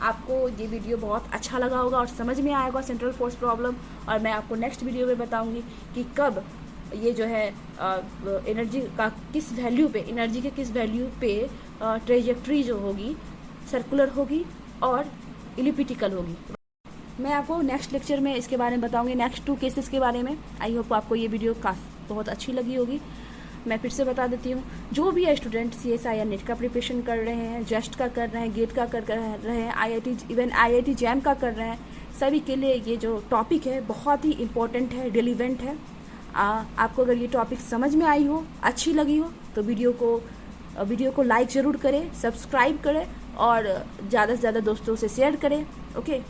आपको ये वीडियो बहुत अच्छा लगा होगा और समझ में आएगा सेंट्रल फोर्स प्रॉब्लम, और मैं आपको नेक्स्ट वीडियो में बताऊंगी कि कब ये जो है एनर्जी का किस वैल्यू पे, एनर्जी के किस वैल्यू पे ट्रेजेक्ट्री जो होगी सर्कुलर होगी और इलिप्टिकल होगी। मैं आपको नेक्स्ट लेक्चर में इसके बारे में बताऊंगी, नेक्स्ट 2 केसेस के बारे में। आई होप आपको ये वीडियो बहुत अच्छी लगी होगी। मैं फिर से बता देती हूँ, जो भी स्टूडेंट CSI या नेट का प्रिपरेशन कर रहे हैं, जस्ट का कर रहे हैं, गेट का कर रहे हैं, इवन IIT जैम का कर रहे हैं, सभी के लिए ये जो टॉपिक है बहुत ही इम्पोर्टेंट है, रिलेवेंट है। आपको अगर ये टॉपिक समझ में आई हो, अच्छी लगी हो, तो वीडियो को लाइक ज़रूर करें, सब्सक्राइब करें और ज़्यादा से ज़्यादा दोस्तों से शेयर करें। ओके।